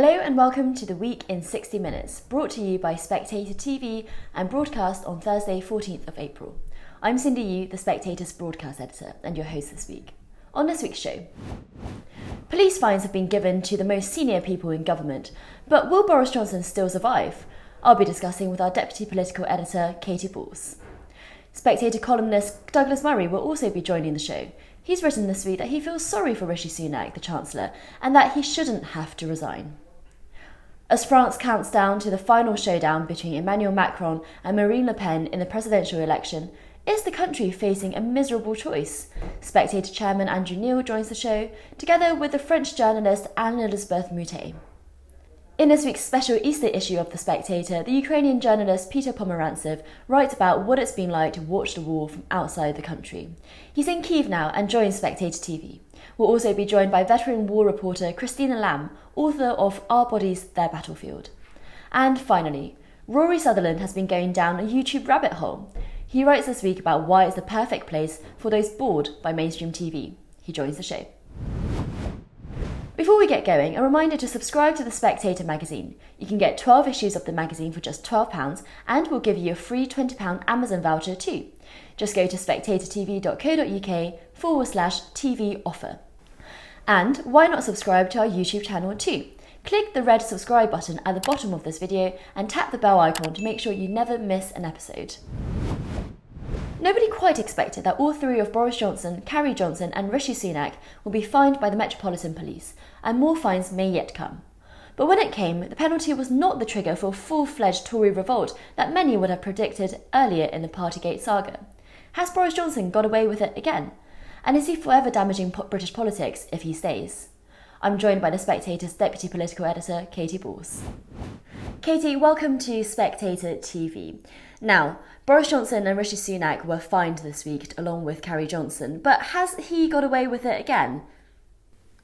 Hello and welcome to the Week in 60 Minutes, brought to you by SpectatorTV and broadcast on Thursday 14th of April. I'm Cindy Yu, the Spectator's broadcast editor and your host this week. On this week's show, police fines have been given to the most senior people in government, but will Boris Johnson still survive? I'll be discussing with our deputy political editor, Katy Balls. Spectator columnist Douglas Murray will also be joining the show. He's written this week that he feels sorry for Rishi Sunak, the Chancellor, and that he shouldn't have to resign. As France counts down to the final showdown between Emmanuel Macron and Marine Le Pen in the presidential election, is the country facing a miserable choice? Spectator chairman Andrew Neil joins the show, together with the French journalist Anne-Elisabeth Moutet. In this week's special Easter issue of The Spectator, the Ukrainian journalist Peter Pomerantsev writes about what it's been like to watch the war from outside the country. He's in Kyiv now and joins Spectator TV. We'll also be joined by veteran war reporter Christina Lamb, author of Our Bodies, Their Battlefield. And finally, Rory Sutherland has been going down a YouTube rabbit hole. He writes this week about why it's the perfect place for those bored by mainstream TV. He joins the show. Before we get going, a reminder to subscribe to The Spectator magazine. You can get 12 issues of the magazine for just £12 and we'll give you a free £20 Amazon voucher too. Just go to spectatortv.co.uk/TV offer. And why not subscribe to our YouTube channel too? Click the red subscribe button at the bottom of this video and tap the bell icon to make sure you never miss an episode. Nobody quite expected that all three of Boris Johnson, Carrie Johnson and Rishi Sunak will be fined by the Metropolitan Police, and more fines may yet come. But when it came, the penalty was not the trigger for a full-fledged Tory revolt that many would have predicted earlier in the partygate saga. Has Boris Johnson got away with it again? And is he forever damaging British politics if he stays? I'm joined by The Spectator's deputy political editor, Katy Balls. Katy, welcome to Spectator TV. Now, Boris Johnson and Rishi Sunak were fined this week along with Carrie Johnson, but has he got away with it again?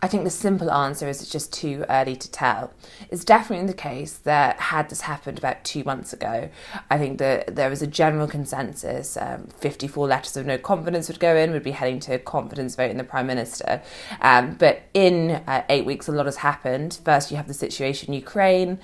I think the simple answer is it's just too early to tell. It's definitely the case that had this happened about 2 months ago, I think that there was a general consensus, 54 letters of no confidence would go in, would be heading to a confidence vote in the Prime Minister. But in 8 weeks, a lot has happened. First, you have the situation in Ukraine.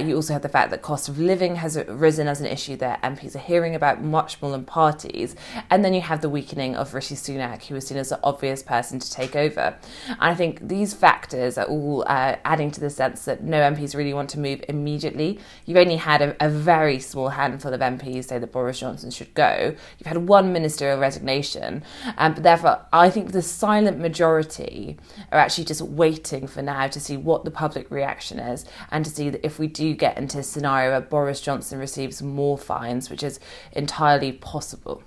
You also have the fact that cost of living has risen as an issue that MPs are hearing about much more than parties. And then you have the weakening of Rishi Sunak, who was seen as the obvious person to take over. And I think these factors are all adding to the sense that no MPs really want to move immediately. You've only had a very small handful of MPs say that Boris Johnson should go. You've had one ministerial resignation. But therefore, I think the silent majority are actually just waiting for now to see what the public reaction is and to see that if we do get into a scenario where Boris Johnson receives more fines, which is entirely possible.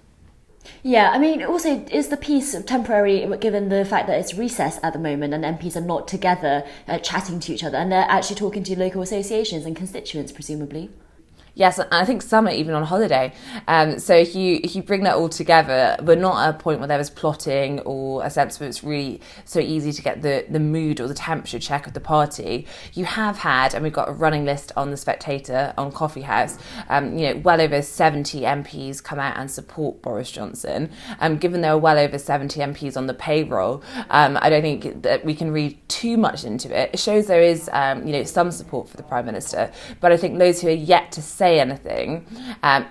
Yeah, I mean, also, is the peace temporary given the fact that it's recess at the moment and MPs are not together chatting to each other and they're actually talking to local associations and constituents, presumably? Yes, and I think some are even on holiday. So if you bring that all together, we're not at a point where there was plotting or a sense where it's really so easy to get the mood or the temperature check of the party. You have had, and we've got a running list on The Spectator, on Coffee House, well over 70 MPs come out and support Boris Johnson. Given there are well over 70 MPs on the payroll, I don't think that we can read too much into it. It shows there is, some support for the Prime Minister, but I think those who are yet to say anything,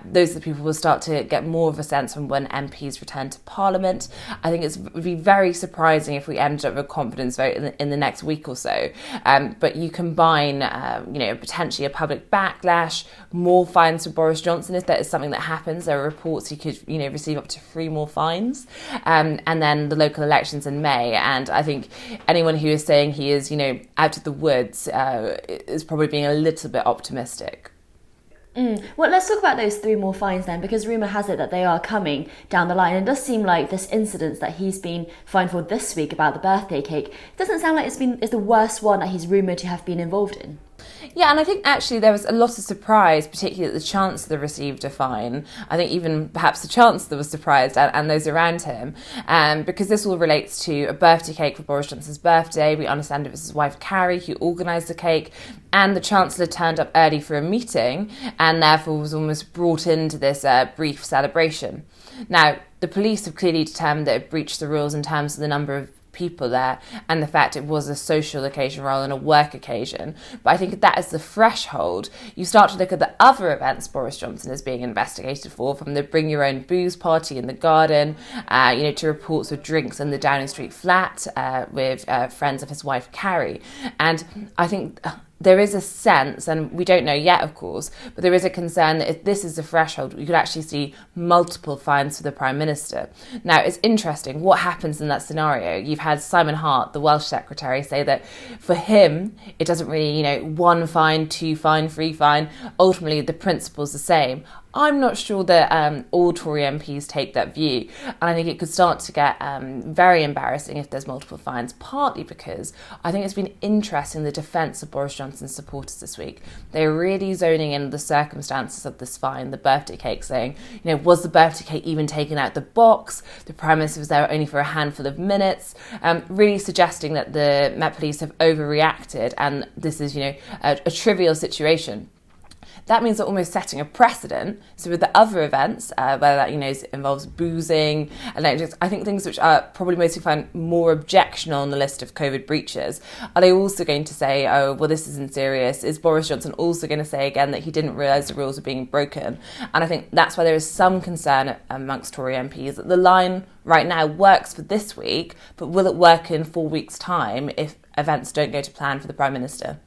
those are the people who will start to get more of a sense from when MPs return to Parliament. I think it would be very surprising if we end up with a confidence vote in the next week or so. But you combine, potentially a public backlash, more fines for Boris Johnson if that is something that happens. There are reports he could, receive up to 3 more fines, and then the local elections in May. And I think anyone who is saying he is, out of the woods is probably being a little bit optimistic. Well, let's talk about those 3 more fines then, because rumour has it that they are coming down the line. And it does seem like this incident that he's been fined for this week about the birthday cake doesn't sound like it's the worst one that he's rumoured to have been involved in. Yeah, and I think actually there was a lot of surprise, particularly that the Chancellor received a fine. I think even perhaps the Chancellor was surprised and those around him, because this all relates to a birthday cake for Boris Johnson's birthday. We understand it was his wife Carrie who organised the cake, and the Chancellor turned up early for a meeting and therefore was almost brought into this brief celebration. Now, the police have clearly determined that it breached the rules in terms of the number of people there, and the fact it was a social occasion rather than a work occasion. But I think that is the threshold. You start to look at the other events Boris Johnson is being investigated for, from the bring your own booze party in the garden, to reports of drinks in the Downing Street flat with friends of his wife Carrie. And I think there is a sense, and we don't know yet, of course, but there is a concern that if this is the threshold, we could actually see multiple fines for the Prime Minister. Now, it's interesting what happens in that scenario. You've had Simon Hart, the Welsh Secretary, say that for him, it doesn't really, 1 fine, 2 fine, 3 fine. Ultimately, the principle's the same. I'm not sure that all Tory MPs take that view, and I think it could start to get very embarrassing if there's multiple fines, partly because I think it's been interesting the defence of Boris Johnson's supporters this week. They're really zoning in the circumstances of this fine, the birthday cake, saying, was the birthday cake even taken out the box? The Prime Minister was there only for a handful of minutes, really suggesting that the Met Police have overreacted and this is, a trivial situation. That means they're almost setting a precedent. So with the other events, whether that involves boozing, and I think things which are probably mostly find more objectionable on the list of COVID breaches, are they also going to say, oh, well, this isn't serious? Is Boris Johnson also going to say again that he didn't realise the rules were being broken? And I think that's why there is some concern amongst Tory MPs that the line right now works for this week, but will it work in 4 weeks' time if events don't go to plan for the Prime Minister?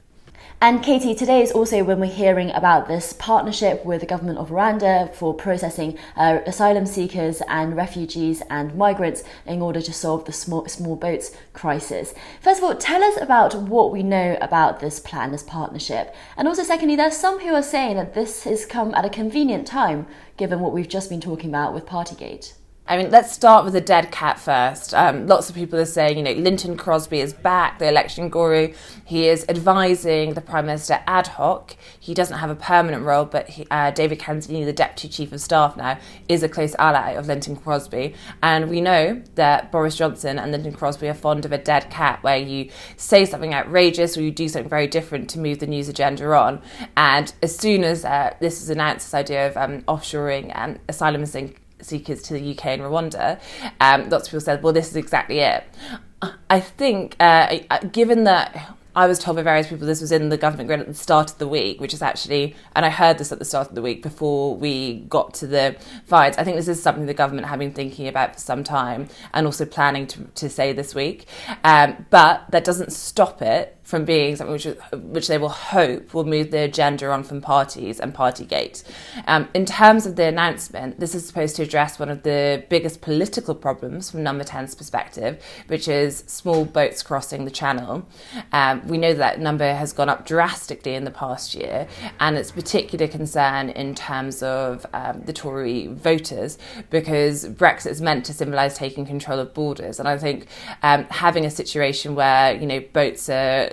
And Katy, today is also when we're hearing about this partnership with the government of Rwanda for processing asylum seekers and refugees and migrants in order to solve the small boats crisis. First of all, tell us about what we know about this plan, this partnership. And also secondly, there's some who are saying that this has come at a convenient time, given what we've just been talking about with Partygate. Let's start with the dead cat first. Lots of people are saying, Linton Crosby is back, the election guru. He is advising the Prime Minister ad hoc. He doesn't have a permanent role, but David Canzini, the Deputy Chief of Staff now, is a close ally of Linton Crosby. And we know that Boris Johnson and Linton Crosby are fond of a dead cat, where you say something outrageous or you do something very different to move the news agenda on. And as soon as this was announced, this idea of offshoring asylum seekers to the UK and Rwanda, lots of people said, well, this is exactly it. I think, given that I was told by various people this was in the government grid at the start of the week, which is actually, and I heard this at the start of the week before we got to the fines, I think this is something the government have been thinking about for some time and also planning to say this week. But that doesn't stop it from being something which they will hope will move the agenda on from parties and Partygate. In terms of the announcement, this is supposed to address one of the biggest political problems from Number 10's perspective, which is small boats crossing the Channel. We know that number has gone up drastically in the past year, and it's a particular concern in terms of the Tory voters, because Brexit is meant to symbolise taking control of borders. And I think having a situation where, boats are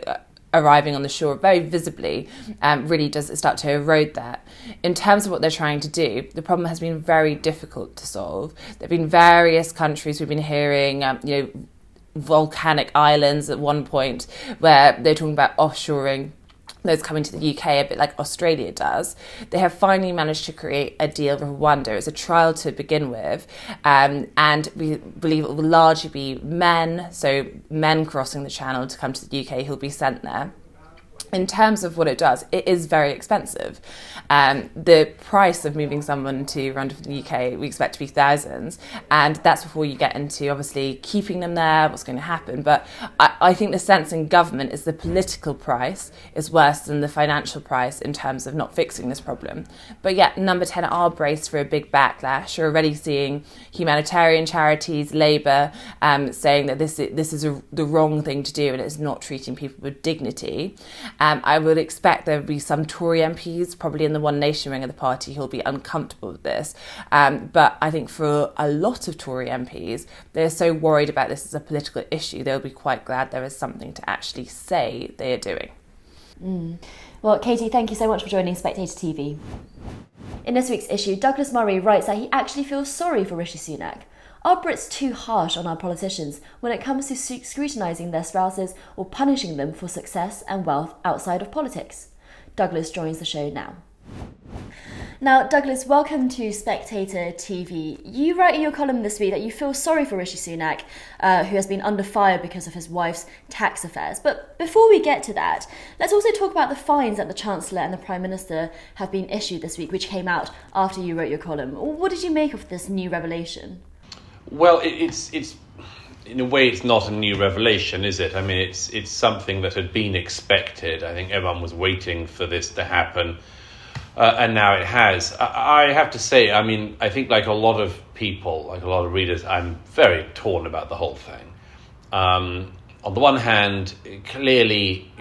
arriving on the shore very visibly really does start to erode that. In terms of what they're trying to do, the problem has been very difficult to solve. There have been various countries we've been hearing, volcanic islands at one point, where they're talking about offshoring those coming to the UK, a bit like Australia does. They have finally managed to create a deal with Rwanda. It's a trial to begin with, and we believe it will largely be men, so men crossing the Channel to come to the UK who'll be sent there. In terms of what it does, it is very expensive. The price of moving someone to Rwanda from the UK, we expect to be thousands. And that's before you get into, obviously, keeping them there, what's going to happen. But I think the sense in government is the political price is worse than the financial price in terms of not fixing this problem. But yet, Number 10 are braced for a big backlash. You're already seeing humanitarian charities, Labour, saying that this is the wrong thing to do and it's not treating people with dignity. I would expect there will be some Tory MPs, probably in the One Nation wing of the party, who'll be uncomfortable with this. But I think for a lot of Tory MPs, they're so worried about this as a political issue, they'll be quite glad there is something to actually say they are doing. Well, Katy, thank you so much for joining Spectator TV. In this week's issue, Douglas Murray writes that he actually feels sorry for Rishi Sunak. Are Brits too harsh on our politicians when it comes to scrutinising their spouses or punishing them for success and wealth outside of politics? Douglas joins the show now. Now, Douglas, welcome to Spectator TV. You write in your column this week that you feel sorry for Rishi Sunak, who has been under fire because of his wife's tax affairs. But before we get to that, let's also talk about the fines that the Chancellor and the Prime Minister have been issued this week, which came out after you wrote your column. What did you make of this new revelation? Well, it's in a way, it's not a new revelation, is it? I mean, it's something that had been expected. I think everyone was waiting for this to happen. And now it has. I have to say, I mean, I think like a lot of people, like a lot of readers, I'm very torn about the whole thing. On the one hand, clearly,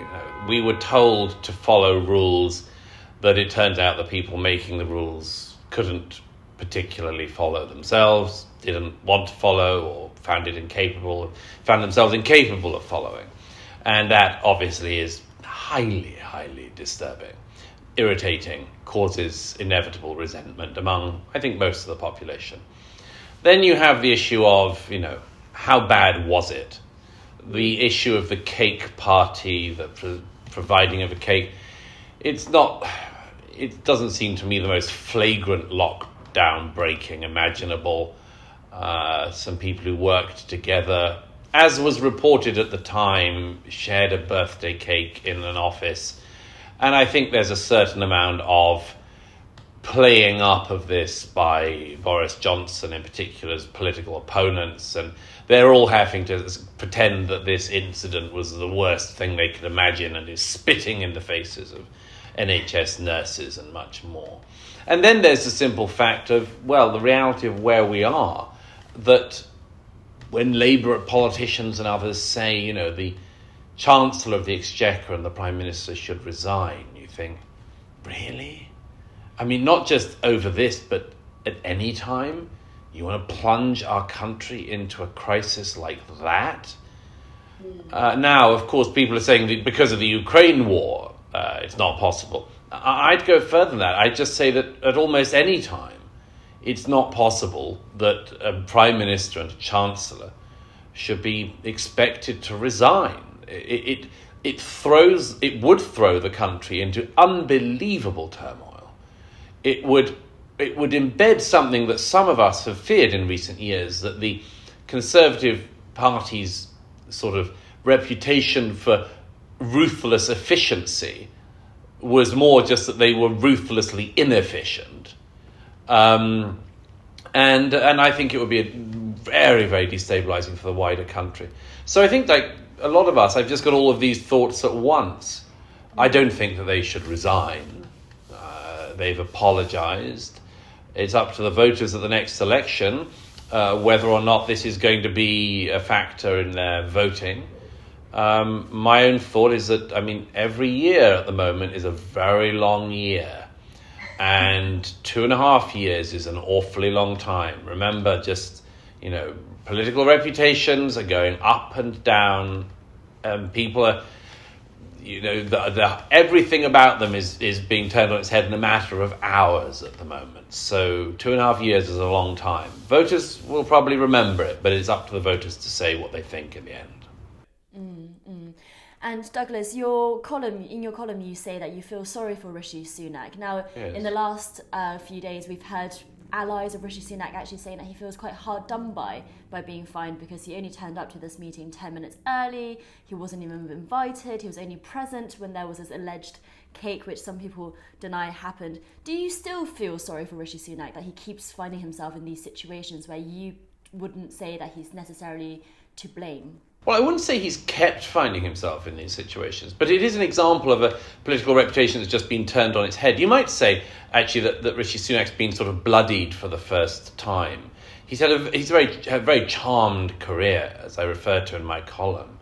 we were told to follow rules that it turns out the people making the rules couldn't particularly follow themselves, didn't want to follow, or found themselves incapable of following. And that obviously is highly, highly disturbing. Irritating, causes inevitable resentment among, I think, most of the population. Then you have the issue of, how bad was it? The issue of the cake party, the providing of a cake. It doesn't seem to me the most flagrant lockdown breaking imaginable. Some people who worked together, as was reported at the time, shared a birthday cake in an office. And I think there's a certain amount of playing up of this by Boris Johnson, in particular's political opponents, and they're all having to pretend that this incident was the worst thing they could imagine and is spitting in the faces of NHS nurses and much more. And then there's the simple fact of, the reality of where we are, that when Labour politicians and others say, the Chancellor of the Exchequer and the Prime Minister should resign, you think, really? I mean, not just over this, but at any time? You want to plunge our country into a crisis like that? Now, of course, people are saying that because of the Ukraine war, it's not possible. I'd go further than that. I'd just say that at almost any time, it's not possible that a Prime Minister and a Chancellor should be expected to resign. It would throw the country into unbelievable turmoil. It would embed something that some of us have feared in recent years, that the Conservative Party's sort of reputation for ruthless efficiency was more just that they were ruthlessly inefficient. And I think it would be very, very destabilizing for the wider country. So I think, like a lot of us, I've just got all of these thoughts at once. I don't think that they should resign. They've apologized. It's up to the voters at the next election whether or not this is going to be a factor in their voting. My own thought is that, every year at the moment is a very long year. And 2.5 years is an awfully long time. Remember, political reputations are going up and down. People are, everything about them is being turned on its head in a matter of hours at the moment. So 2.5 years is a long time. Voters will probably remember it, but it's up to the voters to say what they think in the end. And Douglas, in your column, you say that you feel sorry for Rishi Sunak. Now, yes. In the last few days, we've heard allies of Rishi Sunak actually saying that he feels quite hard done by being fined because he only turned up to this meeting 10 minutes early. He wasn't even invited. He was only present when there was this alleged cake, which some people deny happened. Do you still feel sorry for Rishi Sunak, that he keeps finding himself in these situations where you wouldn't say that he's necessarily to blame? Well, I wouldn't say he's kept finding himself in these situations, but it is an example of a political reputation that's just been turned on its head. You might say, actually, that Rishi Sunak's been sort of bloodied for the first time. He's had a very charmed career, as I referred to in my column.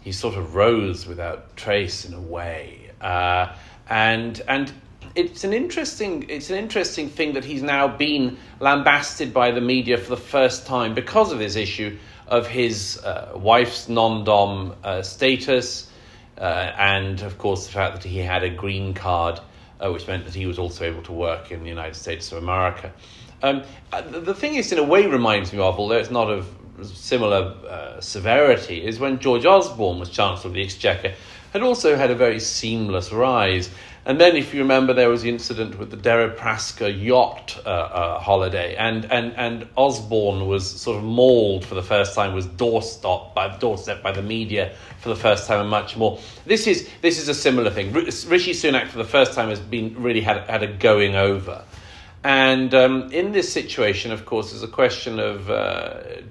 He sort of rose without trace in a way, and it's an interesting thing that he's now been lambasted by the media for the first time because of this issue of his wife's non-dom status, and of course the fact that he had a green card, which meant that he was also able to work in the United States of America. The thing is, in a way, reminds me of, although it's not of similar severity, is when George Osborne was Chancellor of the Exchequer, had also had a very seamless rise. And then, if you remember, there was the incident with the Deripaska yacht holiday, and Osborne was sort of mauled for the first time, was doorstepped by the media for the first time, and much more. This is a similar thing. Rishi Sunak, for the first time, has been really had a going over. And in this situation, of course, there's a question of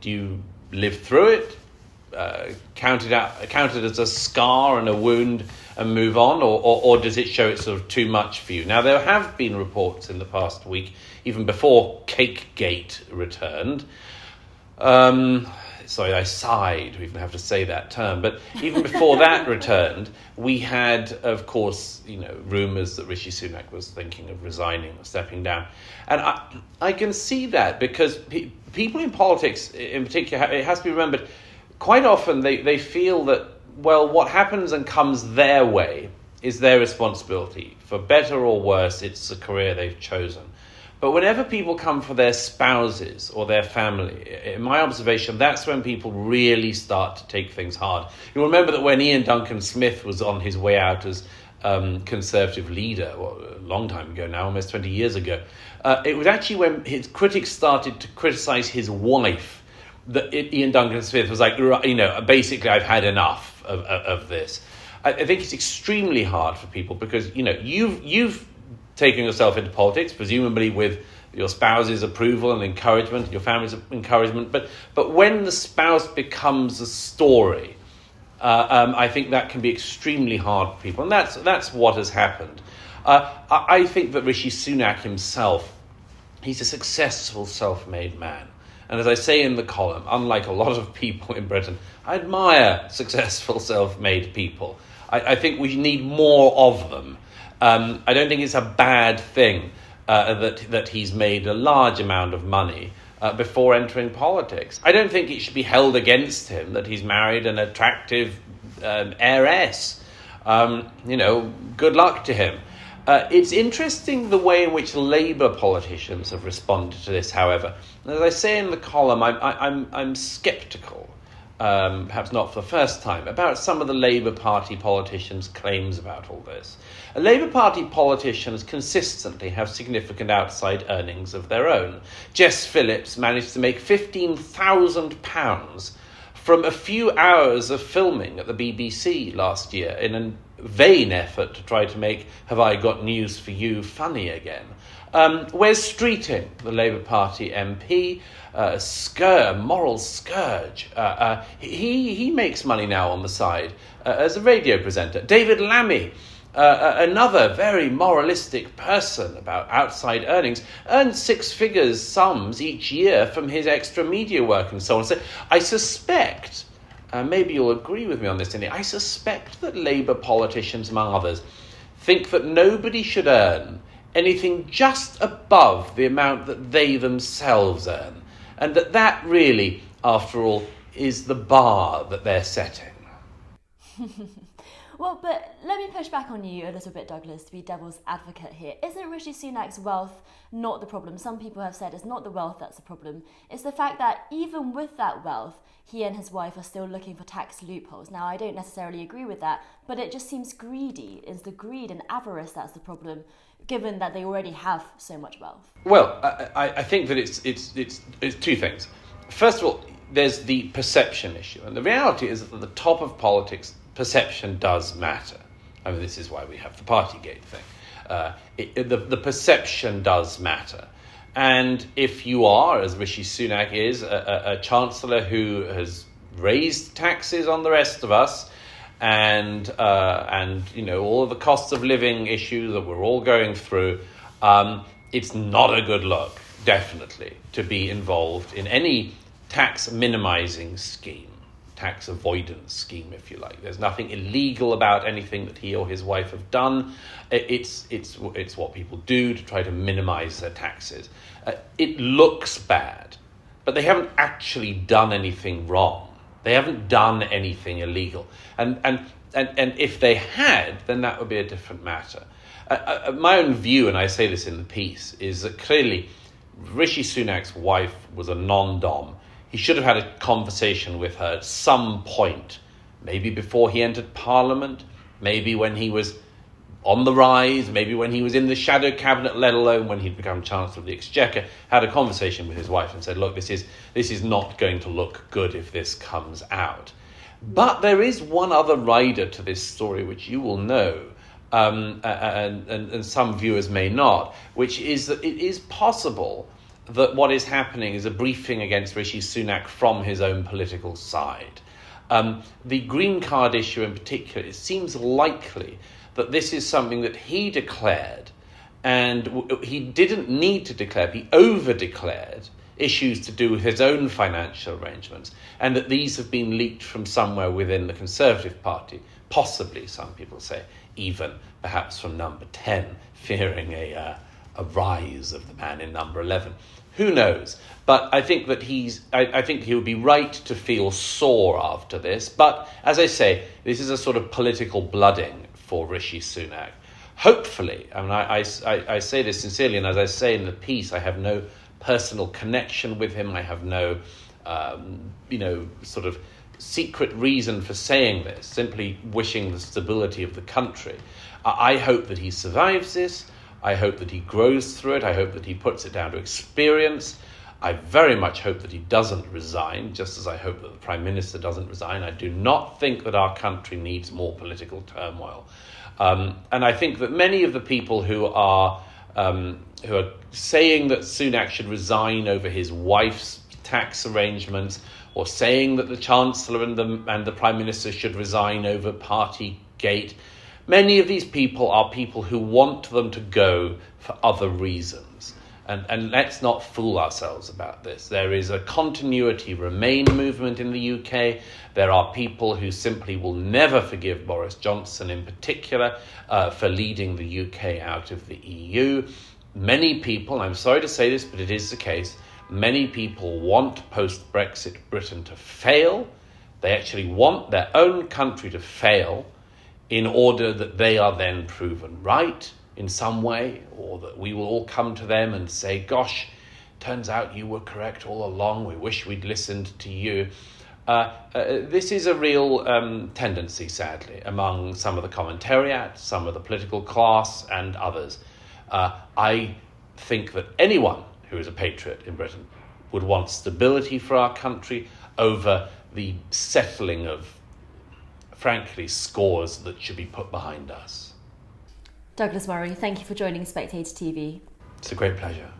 do you live through it, count it as a scar and a wound and move on, or does it show it's sort of too much for you? Now, there have been reports in the past week, even before Cakegate returned. Sorry, I sighed. We even have to say that term. But even before that returned, we had, of course, rumours that Rishi Sunak was thinking of resigning or stepping down. And I can see that because people in politics, in particular, it has to be remembered, quite often they feel that, well, what happens and comes their way is their responsibility. For better or worse, it's the career they've chosen. But whenever people come for their spouses or their family, in my observation, that's when people really start to take things hard. You'll remember that when Ian Duncan Smith was on his way out as Conservative leader, a long time ago now, almost 20 years ago, it was actually when his critics started to criticise his wife that Ian Duncan Smith was like, basically, I've had enough of this. I think it's extremely hard for people because, you've taken yourself into politics, presumably with your spouse's approval and encouragement, your family's encouragement. But when the spouse becomes a story, I think that can be extremely hard for people. And that's what has happened. I think that Rishi Sunak himself, he's a successful self-made man. And as I say in the column, unlike a lot of people in Britain, I admire successful self-made people. I think we need more of them. I don't think it's a bad thing that he's made a large amount of money before entering politics. I don't think it should be held against him that he's married an attractive heiress. Good luck to him. It's interesting the way in which Labour politicians have responded to this, however. As I say in the column, I'm sceptical, perhaps not for the first time, about some of the Labour Party politicians' claims about all this. Labour Party politicians consistently have significant outside earnings of their own. Jess Phillips managed to make £15,000 from a few hours of filming at the BBC last year in a vain effort to try to make Have I Got News for You funny again. Wes Streeting, the Labour Party MP, a moral scourge, he makes money now on the side as a radio presenter. David Lammy, another very moralistic person about outside earnings, earns six-figure sums each year from his extra media work and so on. So I suspect, maybe you'll agree with me on this, Cindy, I suspect that Labour politicians, among others, think that nobody should earn anything just above the amount that they themselves earn, and that really, after all, is the bar that they're setting. Well, but let me push back on you a little bit, Douglas, to be devil's advocate here. Isn't Rishi Sunak's wealth not the problem? Some people have said it's not the wealth that's the problem. It's the fact that even with that wealth, he and his wife are still looking for tax loopholes. Now, I don't necessarily agree with that, but it just seems greedy. It's the greed and avarice that's the problem, given that they already have so much wealth. Well, I think that it's two things. First of all, there's the perception issue. And the reality is that at the top of politics, perception does matter. I mean, this is why we have the partygate thing. The perception does matter. And if you are, as Rishi Sunak is, a chancellor who has raised taxes on the rest of us, and all of the costs of living issues that we're all going through, it's not a good look, definitely, to be involved in any tax minimizing scheme, tax avoidance scheme, if you like. There's nothing illegal about anything that he or his wife have done. It's what people do to try to minimize their taxes. It looks bad, but they haven't actually done anything wrong. They haven't done anything illegal. And if they had, then that would be a different matter. My own view, and I say this in the piece, is that clearly Rishi Sunak's wife was a non-dom. He should have had a conversation with her at some point, maybe before he entered Parliament, maybe when he was on the rise, maybe when he was in the shadow cabinet, let alone when he'd become Chancellor of the Exchequer, had a conversation with his wife and said, look, this is not going to look good if this comes out. But there is one other rider to this story which you will know, and some viewers may not, which is that it is possible that what is happening is a briefing against Rishi Sunak from his own political side. The green card issue in particular, it seems likely that this is something that he declared, and he didn't need to declare, he over-declared issues to do with his own financial arrangements, and that these have been leaked from somewhere within the Conservative Party, possibly, some people say, even perhaps from number 10, fearing a rise of the man in number 11. Who knows? But I think that I think he would be right to feel sore after this. But as I say, this is a sort of political blooding for Rishi Sunak. Hopefully, I mean, I say this sincerely, and as I say in the piece, I have no personal connection with him. I have no, sort of secret reason for saying this, simply wishing the stability of the country. I hope that he survives this. I hope that he grows through it. I hope that he puts it down to experience. I very much hope that he doesn't resign, just as I hope that the Prime Minister doesn't resign. I do not think that our country needs more political turmoil. And I think that many of the people who are saying that Sunak should resign over his wife's tax arrangements, or saying that the Chancellor and the Prime Minister should resign over partygate, many of these people are people who want them to go for other reasons. And let's not fool ourselves about this. There is a continuity Remain movement in the UK. There are people who simply will never forgive Boris Johnson in particular for leading the UK out of the EU. Many people, I'm sorry to say this, but it is the case, many people want post-Brexit Britain to fail. They actually want their own country to fail in order that they are then proven right in some way, or that we will all come to them and say, gosh, turns out you were correct all along, we wish we'd listened to you. This is a real tendency, sadly, among some of the commentariat, some of the political class and others. I think that anyone who is a patriot in Britain would want stability for our country over the settling of, frankly, scores that should be put behind us. Douglas Murray, thank you for joining Spectator TV. It's a great pleasure.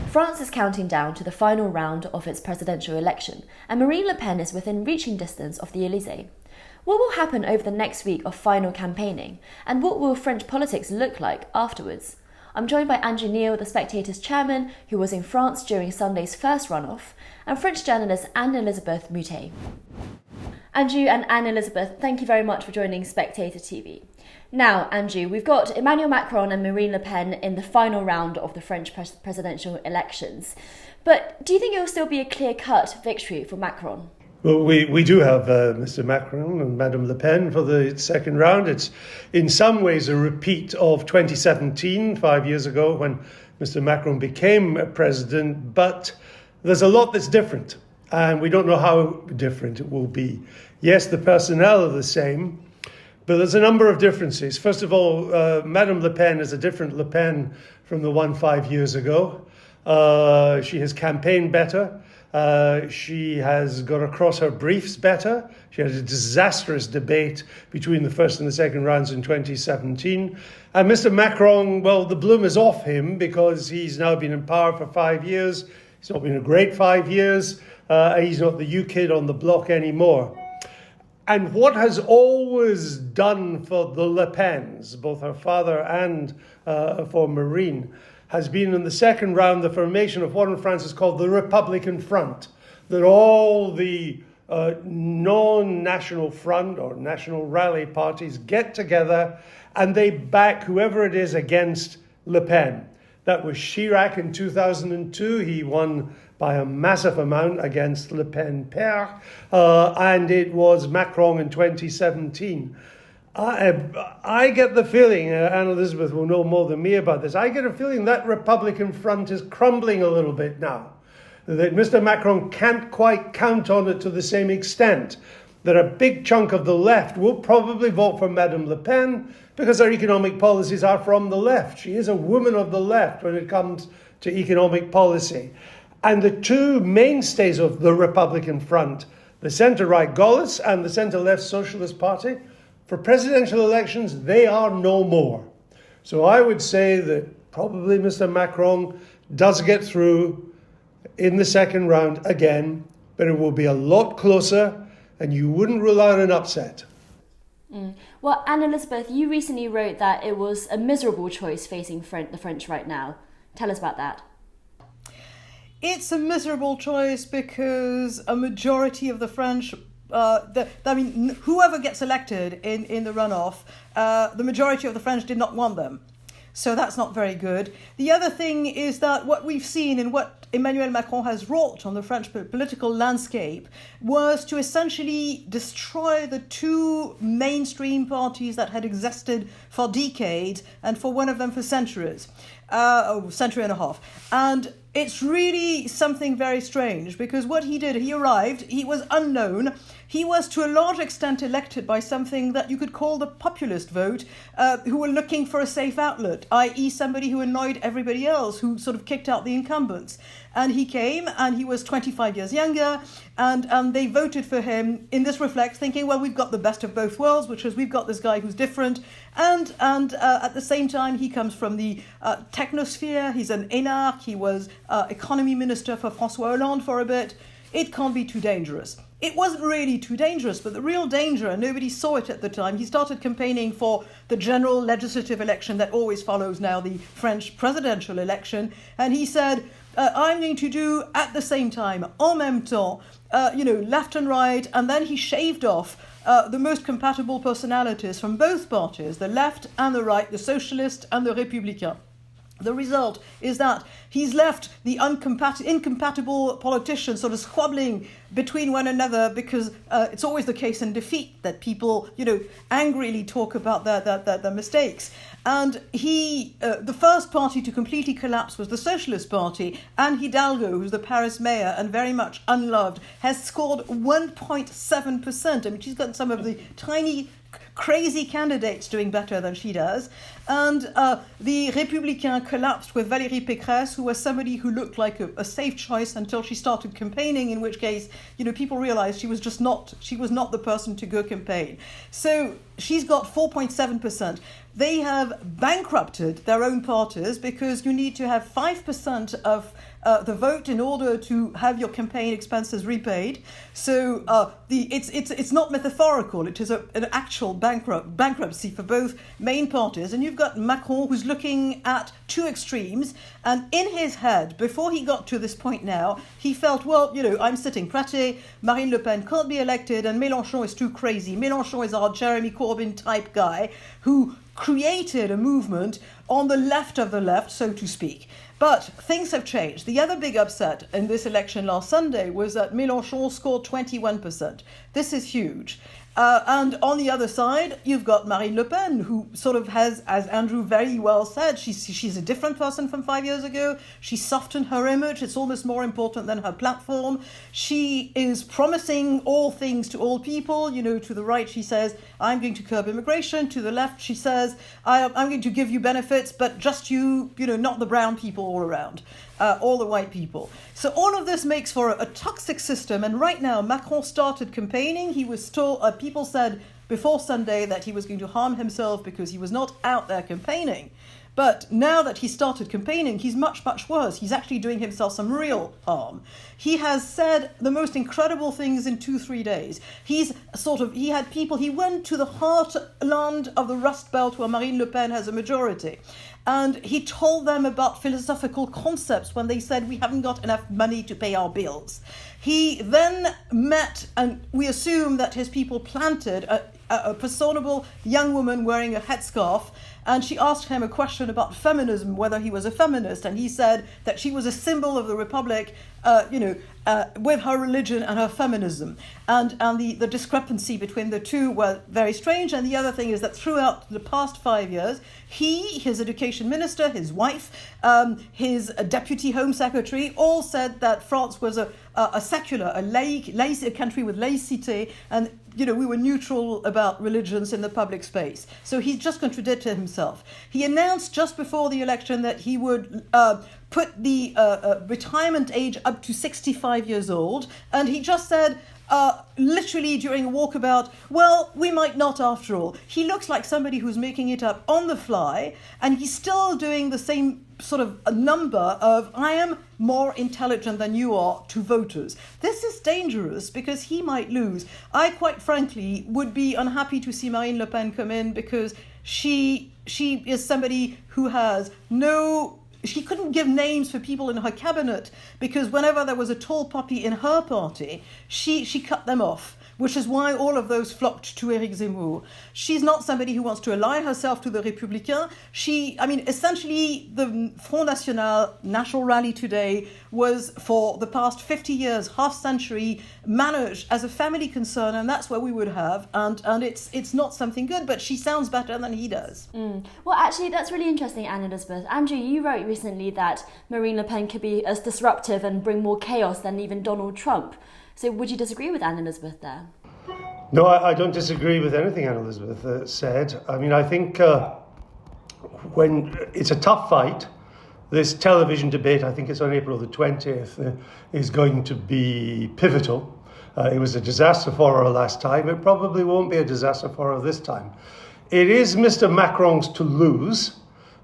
France is counting down to the final round of its presidential election, and Marine Le Pen is within reaching distance of the Elysée. What will happen over the next week of final campaigning, and what will French politics look like afterwards? I'm joined by Andrew Neil, the Spectator's chairman, who was in France during Sunday's first runoff, and French journalist Anne-Elisabeth Moutet. Andrew and Anne-Elisabeth, thank you very much for joining Spectator TV. Now, Andrew, we've got Emmanuel Macron and Marine Le Pen in the final round of the French presidential elections. But do you think it will still be a clear-cut victory for Macron? Well, we do have Mr. Macron and Madame Le Pen for the second round. It's in some ways a repeat of 2017, 5 years ago, when Mr. Macron became president. But there's a lot that's different, and we don't know how different it will be. Yes, the personnel are the same, but there's a number of differences. First of all, Madame Le Pen is a different Le Pen from the one 5 years ago. She has campaigned better. She has got across her briefs better. She had a disastrous debate between the first and the second rounds in 2017. And Mr. Macron, well, the bloom is off him because he's now been in power for 5 years. It's not been a great 5 years. He's not the you kid on the block anymore. And what has always done for the Le Pens, both her father and for Marine, has been in the second round the formation of what in France is called the Republican Front, that all the non-national front or national rally parties get together and they back whoever it is against Le Pen. That was Chirac in 2002. He won by a massive amount against Le Pen Père, and it was Macron in 2017. I get the feeling, Anne-Elisabeth will know more than me about this, I get a feeling that Republican front is crumbling a little bit now. That Mr. Macron can't quite count on it to the same extent. That a big chunk of the left will probably vote for Madame Le Pen, because her economic policies are from the left. She is a woman of the left when it comes to economic policy. And the two mainstays of the Republican front, the centre-right Gaullist and the centre-left Socialist Party, for presidential elections, they are no more. So I would say that probably Mr. Macron does get through in the second round again, but it will be a lot closer, and you wouldn't rule out an upset. Well, Anne-Elisabeth, you recently wrote that it was a miserable choice facing the French right now. Tell us about that. It's a miserable choice because a majority of the French, whoever gets elected in the runoff, the majority of the French did not want them. So that's not very good. The other thing is that what we've seen and what Emmanuel Macron has wrought on the French political landscape was to essentially destroy the two mainstream parties that had existed for decades, and for one of them for centuries, century and a half. And it's really something very strange, because what he did, he arrived, he was unknown, he was to a large extent elected by something that you could call the populist vote, who were looking for a safe outlet, i.e. somebody who annoyed everybody else, who sort of kicked out the incumbents. And he came, and he was 25 years younger, and they voted for him in this reflex, thinking, well, we've got the best of both worlds, which is we've got this guy who's different, and at the same time, he comes from the technosphere, he's an énarque, he was economy minister for François Hollande for a bit. It can't be too dangerous. It wasn't really too dangerous, but the real danger, and nobody saw it at the time, he started campaigning for the general legislative election that always follows now the French presidential election, and he said, I'm going to do at the same time, en même temps, left and right, and then he shaved off the most compatible personalities from both parties, the left and the right, the socialist and the républicain. The result is that he's left the incompatible politicians sort of squabbling between one another, because it's always the case in defeat that people, angrily talk about their mistakes. And the first party to completely collapse was the Socialist Party. Anne Hidalgo, who's the Paris mayor and very much unloved, has scored 1.7%. I mean, she's got some of the tiny crazy candidates doing better than she does. And the Républicains collapsed with Valérie Pécresse, who was somebody who looked like a safe choice until she started campaigning, in which case, people realized she was not the person to go campaign. So she's got 4.7%. They have bankrupted their own parties, because you need to have 5% of the vote in order to have your campaign expenses repaid. So it's not metaphorical. It is an actual bankruptcy for both main parties. And you've got Macron, who's looking at two extremes. And in his head, before he got to this point now, he felt, well, I'm sitting pretty, Marine Le Pen can't be elected, and Mélenchon is too crazy. Mélenchon is our Jeremy Corbyn type guy who created a movement on the left of the left, so to speak. But things have changed. The other big upset in this election last Sunday was that Mélenchon scored 21%. This is huge. And on the other side, you've got Marine Le Pen, who sort of has, as Andrew very well said, she's a different person from 5 years ago. She softened her image. It's almost more important than her platform. She is promising all things to all people. To the right, she says, I'm going to curb immigration. To the left, she says, I'm going to give you benefits, but just you, not the brown people all around. All the white people. So all of this makes for a toxic system. And right now, Macron started campaigning. He was still, people said before Sunday that he was going to harm himself because he was not out there campaigning. But now that he started campaigning, he's much, much worse. He's actually doing himself some real harm. He has said the most incredible things in 2-3 days. He went to the heartland of the Rust Belt where Marine Le Pen has a majority. And he told them about philosophical concepts when they said, we haven't got enough money to pay our bills. He then met, and we assume that his people planted a personable young woman wearing a headscarf, and she asked him a question about feminism, whether he was a feminist, and he said that she was a symbol of the Republic, with her religion and her feminism. And the discrepancy between the two were very strange. And the other thing is that throughout the past 5 years, his education minister, his wife, his deputy home secretary, all said that France was a secular, a country with laïcité, and we were neutral about religions in the public space. So he just contradicted himself. He announced just before the election that he would put the retirement age up to 65 years old, and he just said, literally during a walkabout, well, we might not after all. He looks like somebody who's making it up on the fly, and he's still doing the same sort of a number of, I am more intelligent than you are, to voters. This is dangerous because he might lose. I quite frankly would be unhappy to see Marine Le Pen come in, because she is somebody who has she couldn't give names for people in her cabinet, because whenever there was a tall poppy in her party, she cut them off, which is why all of those flocked to Éric Zemmour. She's not somebody who wants to ally herself to the Républicains. Essentially, the Front National national rally today was, for the past 50 years, half century, managed as a family concern, and that's what we would have. And it's not something good, but she sounds better than he does. Well, actually, that's really interesting, Anne-Elisabeth. Andrew, you wrote recently that Marine Le Pen could be as disruptive and bring more chaos than even Donald Trump. So would you disagree with Anne-Elisabeth there? No, I don't disagree with anything Anne-Elisabeth said. I mean, I think when it's a tough fight, this television debate, I think it's on April the 20th, is going to be pivotal. It was a disaster for her last time. It probably won't be a disaster for her this time. It is Mr. Macron's to lose.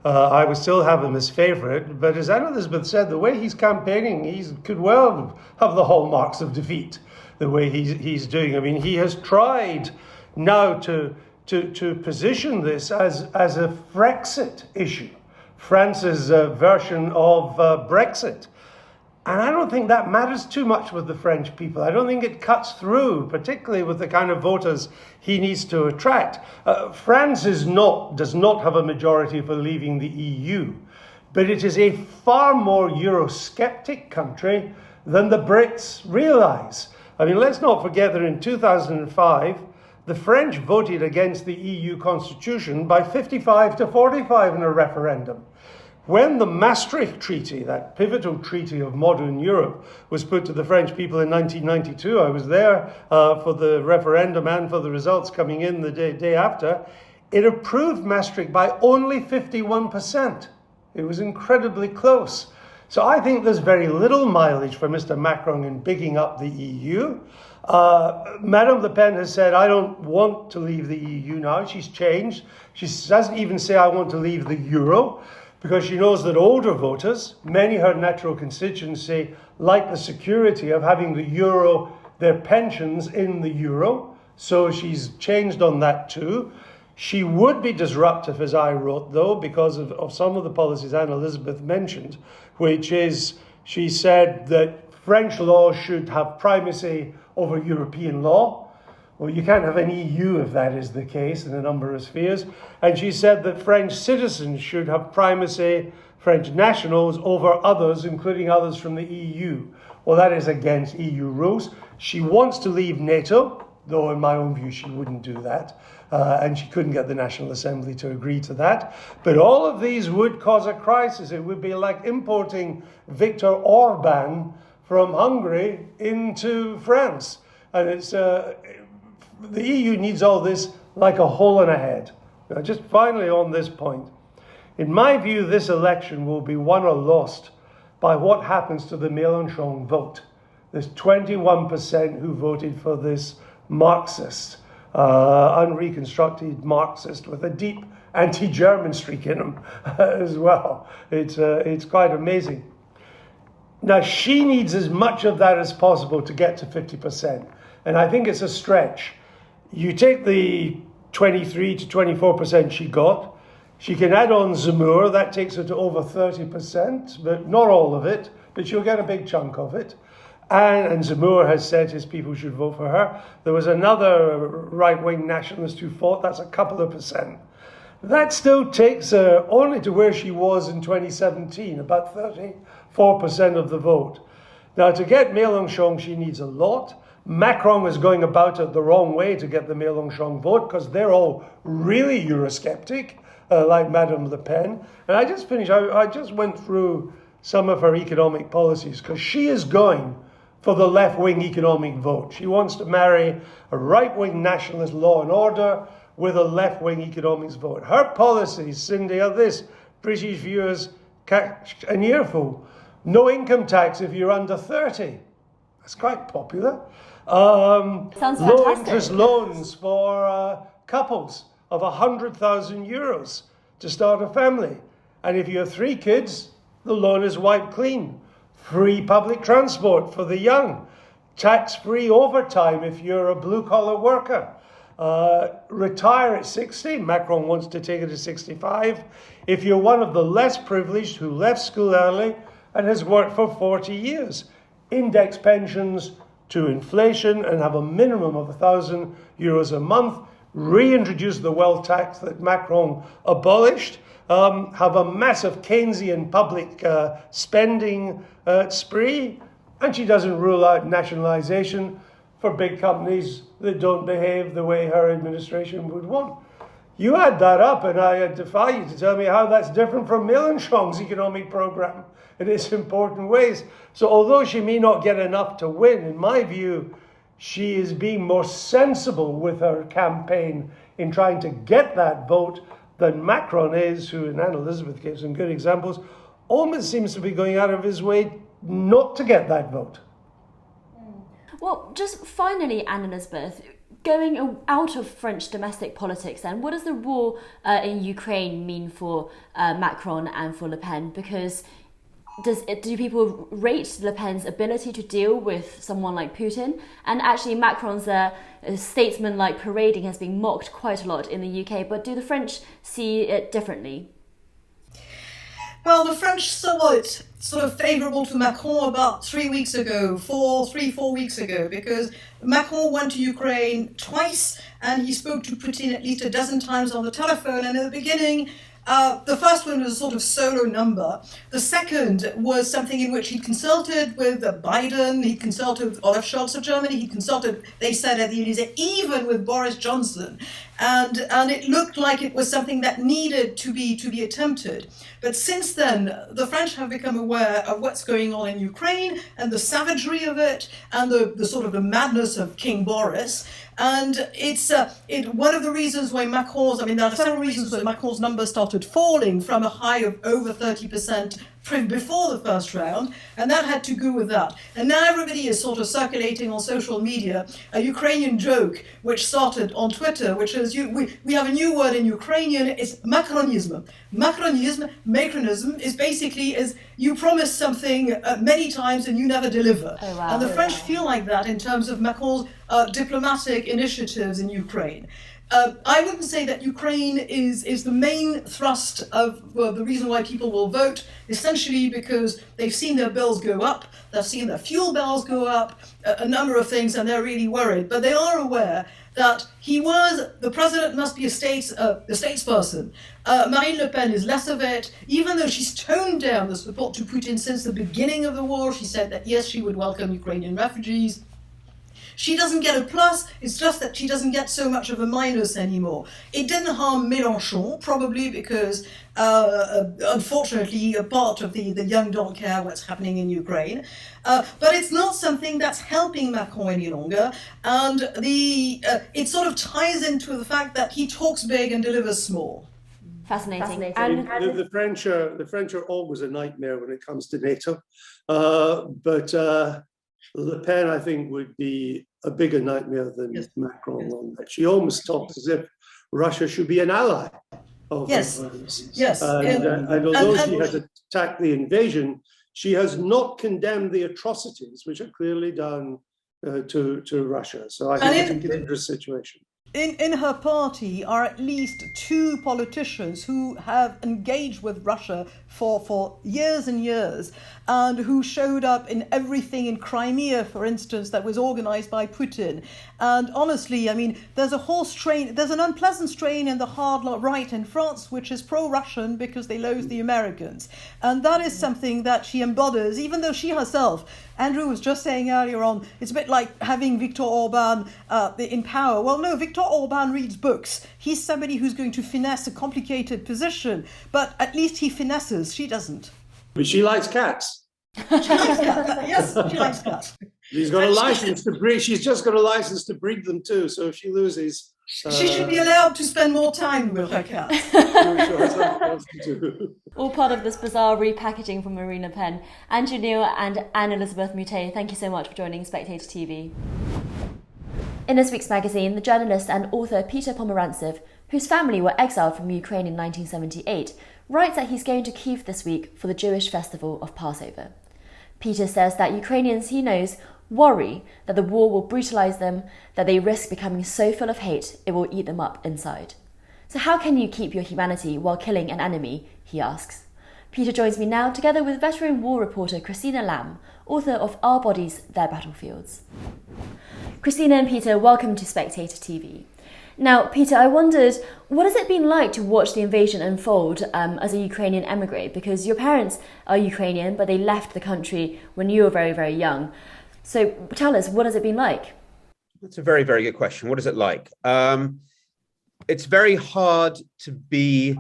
I would still have him as favourite, but as Anne-Elisabeth said, the way he's campaigning, he could well have the hallmarks of defeat, the way he's doing. I mean, he has tried now to position this as a Brexit issue, France's version of Brexit. And I don't think that matters too much with the French people. I don't think it cuts through, particularly with the kind of voters he needs to attract. France does not have a majority for leaving the EU, but it is a far more Eurosceptic country than the Brits realise. I mean, let's not forget that in 2005, the French voted against the EU constitution by 55 to 45 in a referendum. When the Maastricht Treaty, that pivotal treaty of modern Europe, was put to the French people in 1992, I was there for the referendum and for the results coming in the day after, it approved Maastricht by only 51%. It was incredibly close. So I think there's very little mileage for Mr. Macron in bigging up the EU. Madame Le Pen has said, I don't want to leave the EU now. She's changed. She doesn't even say, I want to leave the euro, because she knows that older voters, many her natural constituency, like the security of having the euro, their pensions in the euro. So she's changed on that too. She would be disruptive, as I wrote, though, because of some of the policies Anne-Elisabeth mentioned, which is, she said that French law should have primacy over European law. Well, you can't have an EU if that is the case in a number of spheres. And she said that French citizens should have primacy, French nationals, over others, including others from the EU. Well, that is against EU rules. She wants to leave NATO, though in my own view she wouldn't do that. And she couldn't get the National Assembly to agree to that. But all of these would cause a crisis. It would be like importing Viktor Orban from Hungary into France. And it's the EU needs all this like a hole in a head. Now, just finally on this point, in my view, this election will be won or lost by what happens to the Mélenchon vote. There's 21% who voted for this Marxist, unreconstructed Marxist with a deep anti-German streak in him as well. It's quite amazing. Now, she needs as much of that as possible to get to 50%. And I think it's a stretch. You take the 23 to 24% she got, she can add on Zemmour, that takes her to over 30%, but not all of it, but she'll get a big chunk of it. And Zemmour has said his people should vote for her. There was another right-wing nationalist who fought, that's a couple of percent. That still takes her only to where she was in 2017, about 34% of the vote. Now, to get Mélenchon, she needs a lot. Macron is going about it the wrong way to get the Mélenchon vote because they're all really Eurosceptic, like Madame Le Pen. And I just finished, I just went through some of her economic policies because she is going for the left-wing economic vote. She wants to marry a right-wing nationalist law and order with a left-wing economics vote. Her policies, Cindy, are this: British viewers catch an earful. No income tax if you're under 30. That's quite popular. Sounds fantastic. Low interest loans for couples of 100,000 euros to start a family. And if you have 3 kids, the loan is wiped clean. Free public transport for the young. Tax-free overtime if you're a blue-collar worker. Retire at 60. Macron wants to take it to 65. If you're one of the less privileged who left school early and has worked for 40 years. Index pensions to inflation and have a minimum of 1,000 euros a month. Reintroduce the wealth tax that Macron abolished. Have a massive Keynesian public spending spree. And she doesn't rule out nationalisation for big companies that don't behave the way her administration would want. You add that up, and I defy you to tell me how that's different from Mélenchon's economic programme in its important ways. So although she may not get enough to win, in my view, she is being more sensible with her campaign in trying to get that vote than Macron is, who, and Anne-Elisabeth gave some good examples, almost seems to be going out of his way not to get that vote. Well, just finally, Anne-Elisabeth, going out of French domestic politics then, what does the war in Ukraine mean for Macron and for Le Pen? Because do people rate Le Pen's ability to deal with someone like Putin? And actually Macron's statesman-like parading has been mocked quite a lot in the UK, but do the French see it differently? Well, the French saw it sort of favourable to Macron about 4 weeks ago, because Macron went to Ukraine twice and he spoke to Putin at least a dozen times on the telephone. And in the beginning, the first one was a sort of solo number. The second was something in which he consulted with Biden, he consulted with Olaf Scholz of Germany, he consulted, they said at the Elysee, even with Boris Johnson. And it looked like it was something that needed to be attempted. But since then, the French have become aware of what's going on in Ukraine and the savagery of it and the sort of the madness of King Boris. And it's one of the reasons why there are several reasons why Macron's numbers started falling from a high of over 30% before the first round, and that had to do with that. And now everybody is sort of circulating on social media a Ukrainian joke which started on Twitter, which is we have a new word in Ukrainian, it's Macronism. Macronism is basically you promise something many times and you never deliver. Oh, wow. And the French feel like that in terms of Macron's diplomatic initiatives in Ukraine. I wouldn't say that Ukraine is the main thrust of the reason why people will vote, essentially because they've seen their bills go up, they've seen their fuel bills go up, a number of things, and they're really worried. But they are aware that the president must be a statesperson. Marine Le Pen is less of it, even though she's toned down the support to Putin since the beginning of the war. She said that, yes, she would welcome Ukrainian refugees. She doesn't get a plus, it's just that she doesn't get so much of a minus anymore. It didn't harm Mélenchon, probably because, unfortunately, a part of the young don't care what's happening in Ukraine. But it's not something that's helping Macron any longer. And it sort of ties into the fact that he talks big and delivers small. Fascinating. And the French are always a nightmare when it comes to NATO. But Le Pen, I think, would be a bigger nightmare than Macron on that. She almost talks as if Russia should be an ally of violence. Yes. And although she has attacked the invasion, she has not condemned the atrocities which are clearly done to Russia. So I think it's a dangerous situation. in her party are at least two politicians who have engaged with Russia for years and years, and who showed up in everything in Crimea, for instance, that was organized by Putin. And honestly, I mean, there's an unpleasant strain in the hard right in France, which is pro-Russian because they loathe the Americans. And that is something that she embodies, even though she herself, Andrew was just saying earlier on, it's a bit like having Viktor Orban in power. Well, no, Viktor Orban reads books. He's somebody who's going to finesse a complicated position, but at least he finesses. She doesn't. But she likes cats. She likes cats. Yes, she likes cats. She's got a license to breed. She's just got a license to breed them too. So if she loses, she should be allowed to spend more time with her cats. I'm sure it's something else to do. All part of this bizarre repackaging from Marine Le Pen. Andrew Neil and Anne-Elisabeth Moutet, thank you so much for joining Spectator TV. In this week's magazine, the journalist and author Peter Pomerantsev, whose family were exiled from Ukraine in 1978, writes that he's going to Kyiv this week for the Jewish festival of Passover. Peter says that Ukrainians he knows worry that the war will brutalise them, that they risk becoming so full of hate it will eat them up inside. So how can you keep your humanity while killing an enemy, he asks. Peter joins me now together with veteran war reporter Christina Lamb, author of Our Bodies, Their Battlefields. Christina and Peter, welcome to Spectator TV. Now, Peter, I wondered, what has it been like to watch the invasion unfold as a Ukrainian emigre? Because your parents are Ukrainian, but they left the country when you were very, very young. So tell us, what has it been like? That's a very, very good question. What is it like? It's very hard to be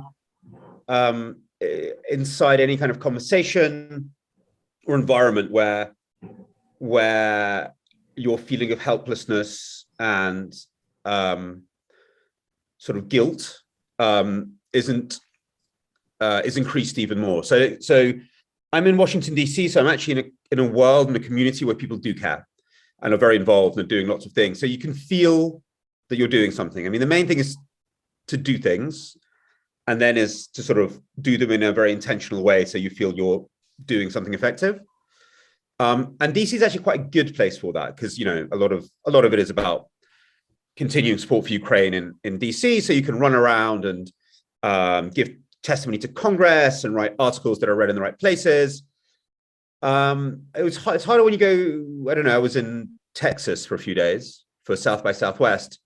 inside any kind of conversation or environment where your feeling of helplessness and sort of guilt is increased even more. So I'm in Washington DC, so I'm actually in a world and a community where people do care and are very involved and are doing lots of things. So you can feel that you're doing something. I mean, the main thing is to do things, and then is to sort of do them in a very intentional way, so you feel you're doing something effective. And DC is actually quite a good place for that, because a lot of it is about continuing support for Ukraine in DC, so you can run around and give testimony to Congress and write articles that are read in the right places. It's harder when you go, I don't know, I was in Texas for a few days for South by Southwest.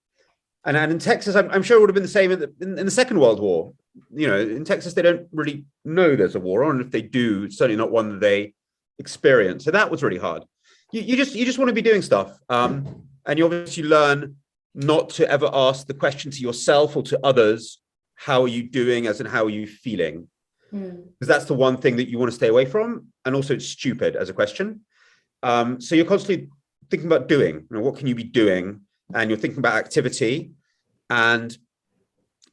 And in Texas, I'm sure it would have been the same in the Second World War. In Texas, they don't really know there's a war, and if they do, it's certainly not one that they experience. So that was really hard. You just want to be doing stuff. And you obviously learn not to ever ask the question to yourself or to others, how are you doing, as in how are you feeling? Because that's the one thing that you want to stay away from. And also it's stupid as a question. So you're constantly thinking about doing, what can you be doing? And you're thinking about activity. And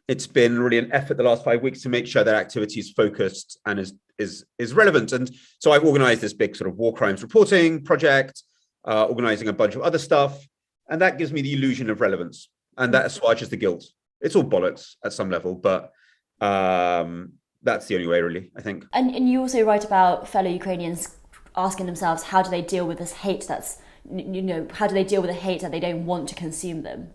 it's been really an effort the last 5 weeks to make sure that activity is focused and is relevant. And so I've organized this big sort of war crimes reporting project, organizing a bunch of other stuff. And that gives me the illusion of relevance. And that assuages the guilt. It's all bollocks at some level, but that's the only way, really, I think. And you also write about fellow Ukrainians asking themselves, how do they deal with this hate that's, how do they deal with the hate that they don't want to consume them?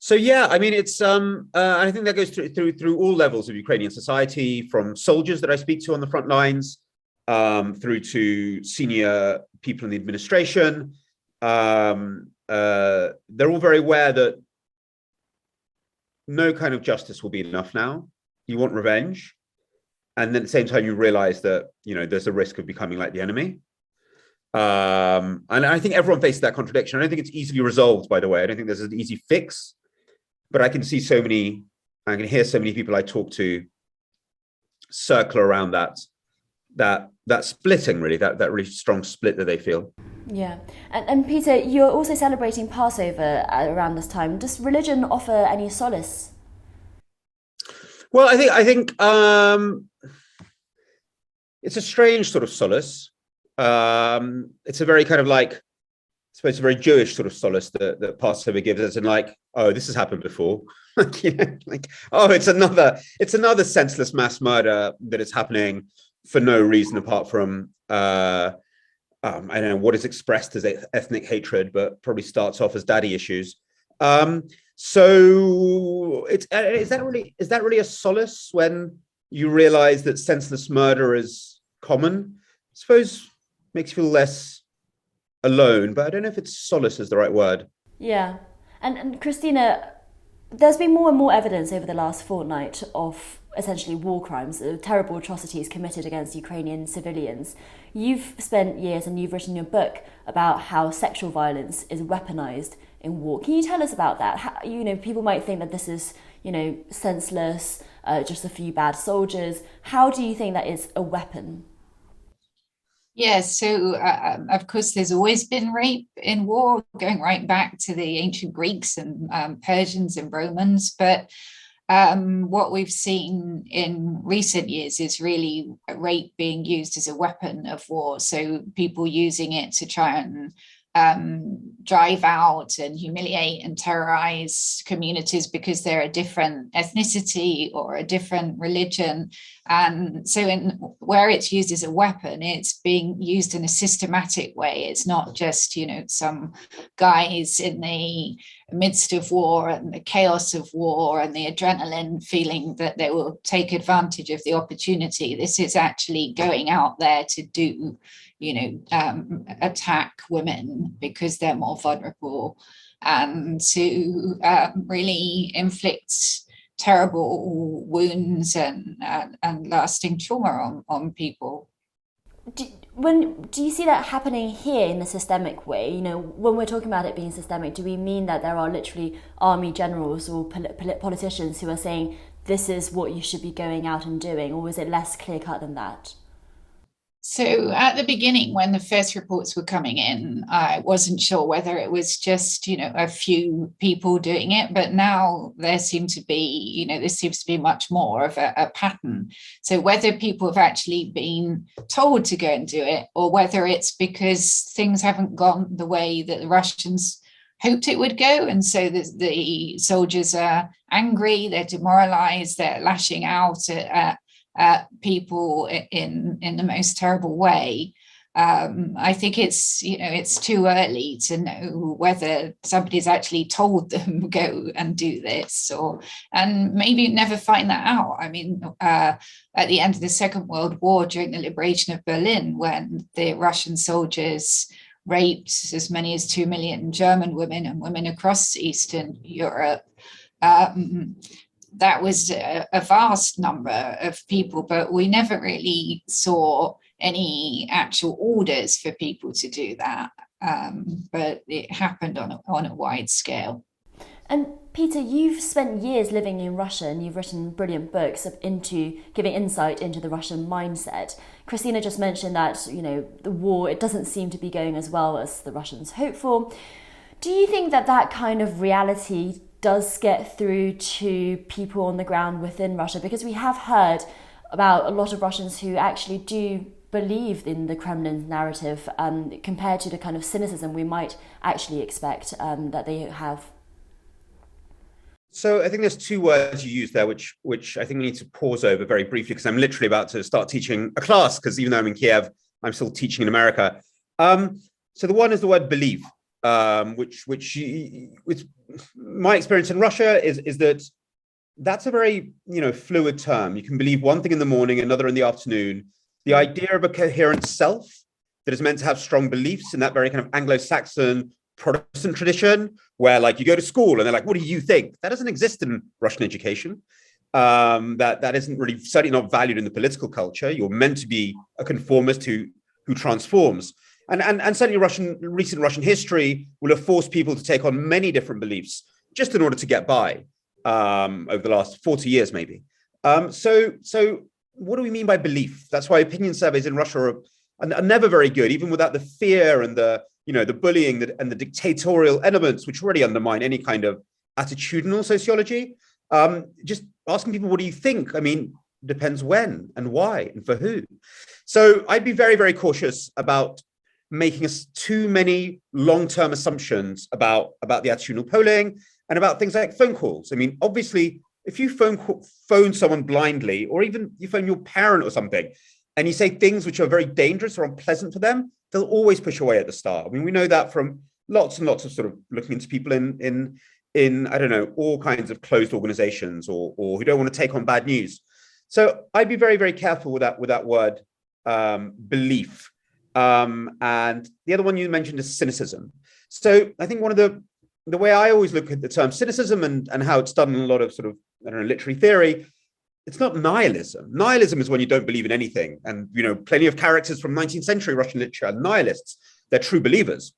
So, yeah, I mean, it's I think that goes through all levels of Ukrainian society, from soldiers that I speak to on the front lines, through to senior people in the administration. They're all very aware that no kind of justice will be enough now. You want revenge. And then at the same time, you realize that, there's a risk of becoming like the enemy. And I think everyone faces that contradiction. I don't think it's easily resolved, by the way. I don't think there's an easy fix. But I can hear so many people I talk to circle around that splitting, really, that really strong split that they feel. Yeah. And Peter, you're also celebrating Passover around this time. Does religion offer any solace? Well, I think it's a strange sort of solace. It's a very kind of like, I suppose, a very Jewish sort of solace that Passover gives us, and like, oh, this has happened before. Oh, it's another senseless mass murder that is happening for no reason apart from I don't know what is expressed as ethnic hatred, but probably starts off as daddy issues. So is that really a solace when you realize that senseless murder is common? I suppose makes you feel less alone, but I don't know if it's solace is the right word. Yeah. And Christina, there's been more and more evidence over the last fortnight of essentially war crimes, terrible atrocities committed against Ukrainian civilians. You've spent years and you've written your book about how sexual violence is weaponized in war. Can you tell us about that? How, people might think that this is, senseless, just a few bad soldiers. How do you think that is a weapon? Yeah, so of course, there's always been rape in war, going right back to the ancient Greeks and Persians and Romans. But what we've seen in recent years is really rape being used as a weapon of war. So people using it to try and drive out and humiliate and terrorize communities because they're a different ethnicity or a different religion. And so where it's used as a weapon, it's being used in a systematic way. It's not just, some guys in the midst of war and the chaos of war and the adrenaline feeling that they will take advantage of the opportunity. This is actually going out there to do attack women because they're more vulnerable and to really inflict terrible wounds and lasting trauma on people. Do you see that happening here in a systemic way? When we're talking about it being systemic, do we mean that there are literally army generals or politicians who are saying this is what you should be going out and doing, or is it less clear-cut than that? So at the beginning, when the first reports were coming in, I wasn't sure whether it was just, a few people doing it. But now there seems to be, this seems to be much more of a pattern. So whether people have actually been told to go and do it, or whether it's because things haven't gone the way that the Russians hoped it would go. And so the soldiers are angry, they're demoralized, they're lashing out at people in the most terrible way. I think it's too early to know whether somebody's actually told them go and do this, and maybe never find that out. I mean, at the end of the Second World War, during the liberation of Berlin, when the Russian soldiers raped as many as 2 million German women and women across Eastern Europe, that was a vast number of people, but we never really saw any actual orders for people to do that. But it happened on a wide scale. And Peter, you've spent years living in Russia and you've written brilliant books into giving insight into the Russian mindset. Christina just mentioned that, the war, it doesn't seem to be going as well as the Russians hoped for. Do you think that kind of reality does get through to people on the ground within Russia? Because we have heard about a lot of Russians who actually do believe in the Kremlin's narrative compared to the kind of cynicism we might actually expect that they have. So I think there's two words you used there, which I think we need to pause over very briefly, because I'm literally about to start teaching a class, because even though I'm in Kiev, I'm still teaching in America. So the one is the word believe. Which my experience in Russia is that's a very fluid term. You can believe one thing in the morning, another in the afternoon. The idea of a coherent self that is meant to have strong beliefs in that very kind of Anglo-Saxon Protestant tradition, where you go to school and they're like, what do you think? That doesn't exist in Russian education. That isn't really, certainly not valued in the political culture. You're meant to be a conformist who transforms. And certainly recent Russian history will have forced people to take on many different beliefs just in order to get by over the last 40 years, maybe. So what do we mean by belief? That's why opinion surveys in Russia are never very good, even without the fear and the bullying and the dictatorial elements, which really undermine any kind of attitudinal sociology. Just asking people, what do you think? I mean, depends when and why and for who. So I'd be very, very cautious about making us too many long-term assumptions about the attitudinal polling and about things like phone calls. I mean, obviously, if you phone someone blindly, or even you phone your parent or something, and you say things which are very dangerous or unpleasant for them, they'll always push away at the start. I mean, we know that from lots and lots of sort of looking into people in in, I don't know, all kinds of closed organizations or who don't want to take on bad news. So I'd be very, very careful with that word belief. And the other one you mentioned is cynicism. So I think one of the way I always look at the term cynicism and how it's done in a lot of sort of, I don't know, literary theory, it's not nihilism. Nihilism is when you don't believe in anything. And, you know, plenty of characters from 19th century Russian literature are nihilists. They're true believers.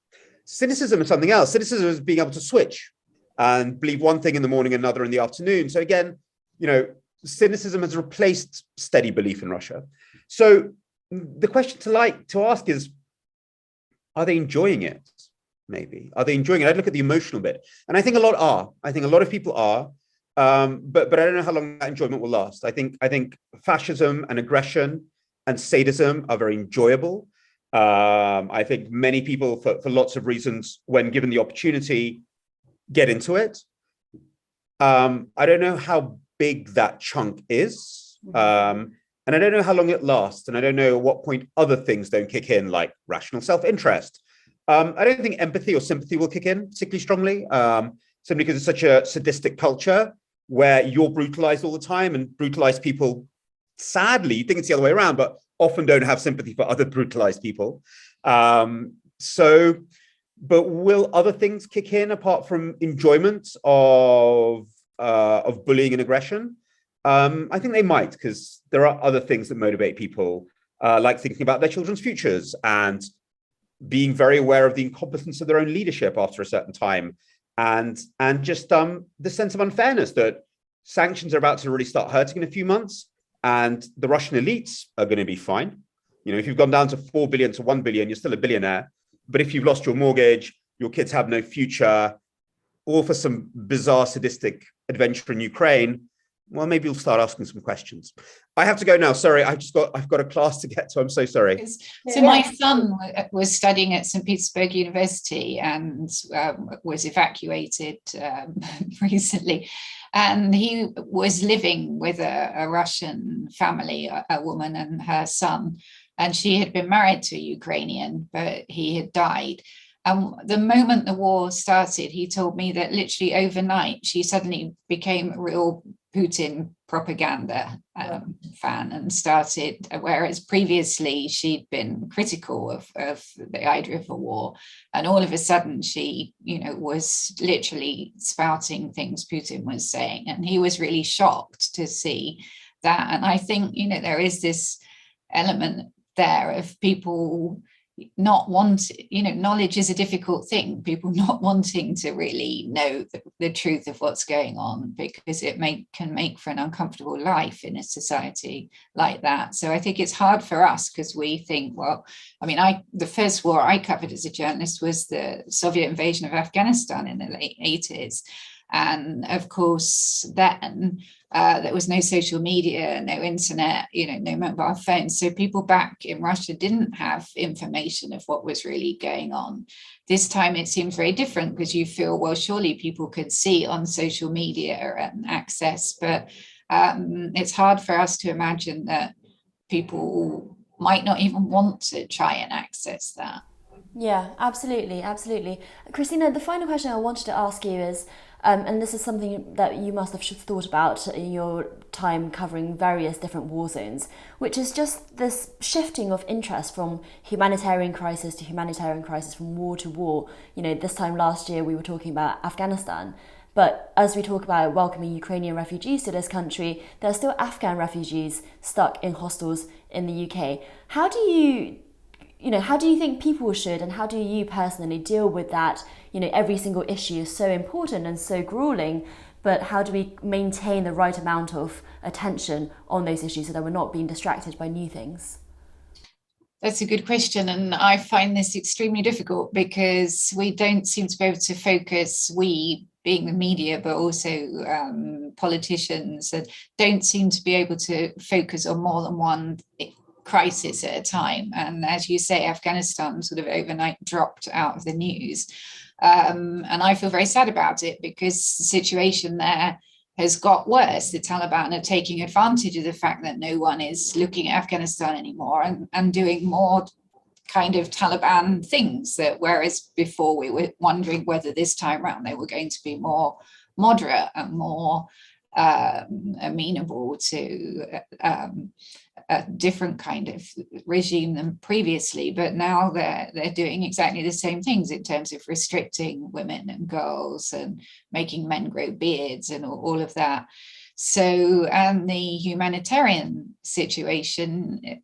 Cynicism is something else. Cynicism is being able to switch and believe one thing in the morning, another in the afternoon. So again, you know, cynicism has replaced steady belief in Russia. So the question to ask is, are they enjoying it? Maybe. Are they enjoying it? I'd look at the emotional bit. And I think a lot are. I think a lot of people are. But I don't know how long that enjoyment will last. I think fascism and aggression and sadism are very enjoyable. I think many people, for lots of reasons, when given the opportunity, get into it. I don't know how big that chunk is. And I don't know how long it lasts. And I don't know at what point other things don't kick in, like rational self-interest. I don't think empathy or sympathy will kick in particularly strongly, simply because it's such a sadistic culture where you're brutalized all the time, and brutalized people, sadly, you think it's the other way around, but often don't have sympathy for other brutalized people. But will other things kick in apart from enjoyment of bullying and aggression? I think they might, because there are other things that motivate people, like thinking about their children's futures and being very aware of the incompetence of their own leadership after a certain time, and just the sense of unfairness that sanctions are about to really start hurting in a few months, and the Russian elites are going to be fine. You know, if you've gone down to 4 billion to 1 billion, you're still a billionaire. But if you've lost your mortgage, your kids have no future, all for some bizarre sadistic adventure in Ukraine, well, maybe you'll start asking some questions. I have to go now. Sorry, I've got a class to get to. I'm so sorry. So my son was studying at St. Petersburg University and was evacuated recently. And he was living with a Russian family, a woman and her son. And she had been married to a Ukrainian, but he had died. The moment the war started, he told me that literally overnight, she suddenly became a real Putin propaganda fan and started, whereas previously she'd been critical of the idea of a war. And all of a sudden she, was literally spouting things Putin was saying. And he was really shocked to see that. And I think, there is this element there of people not knowledge is a difficult thing, people not wanting to really know the truth of what's going on, because it can make for an uncomfortable life in a society like that. So I think it's hard for us because we think, the first war I covered as a journalist was the Soviet invasion of Afghanistan in the late 80s. And of course, then there was no social media, no internet, no mobile phones. So people back in Russia didn't have information of what was really going on. This time it seems very different because you feel, well, surely people could see on social media and access, but it's hard for us to imagine that people might not even want to try and access that. Yeah, absolutely. Christina, the final question I wanted to ask you is, and this is something that you must have thought about in your time covering various different war zones, which is just this shifting of interest from humanitarian crisis to humanitarian crisis, from war to war. This time last year we were talking about Afghanistan, but as we talk about welcoming Ukrainian refugees to this country, there are still Afghan refugees stuck in hostels in the UK. How do you think people should, and how do you personally deal with that? Every single issue is so important and so grueling, but how do we maintain the right amount of attention on those issues so that we're not being distracted by new things? That's a good question. And I find this extremely difficult because we don't seem to be able to focus, we being the media, but also politicians, don't seem to be able to focus on more than one crisis at a time. And as you say, Afghanistan sort of overnight dropped out of the news. And I feel very sad about it because the situation there has got worse. The Taliban are taking advantage of the fact that no one is looking at Afghanistan anymore and doing more kind of Taliban things, that whereas before we were wondering whether this time around they were going to be more moderate and more amenable to a different kind of regime than previously, but now they're doing exactly the same things in terms of restricting women and girls and making men grow beards and all of that. So, and the humanitarian situation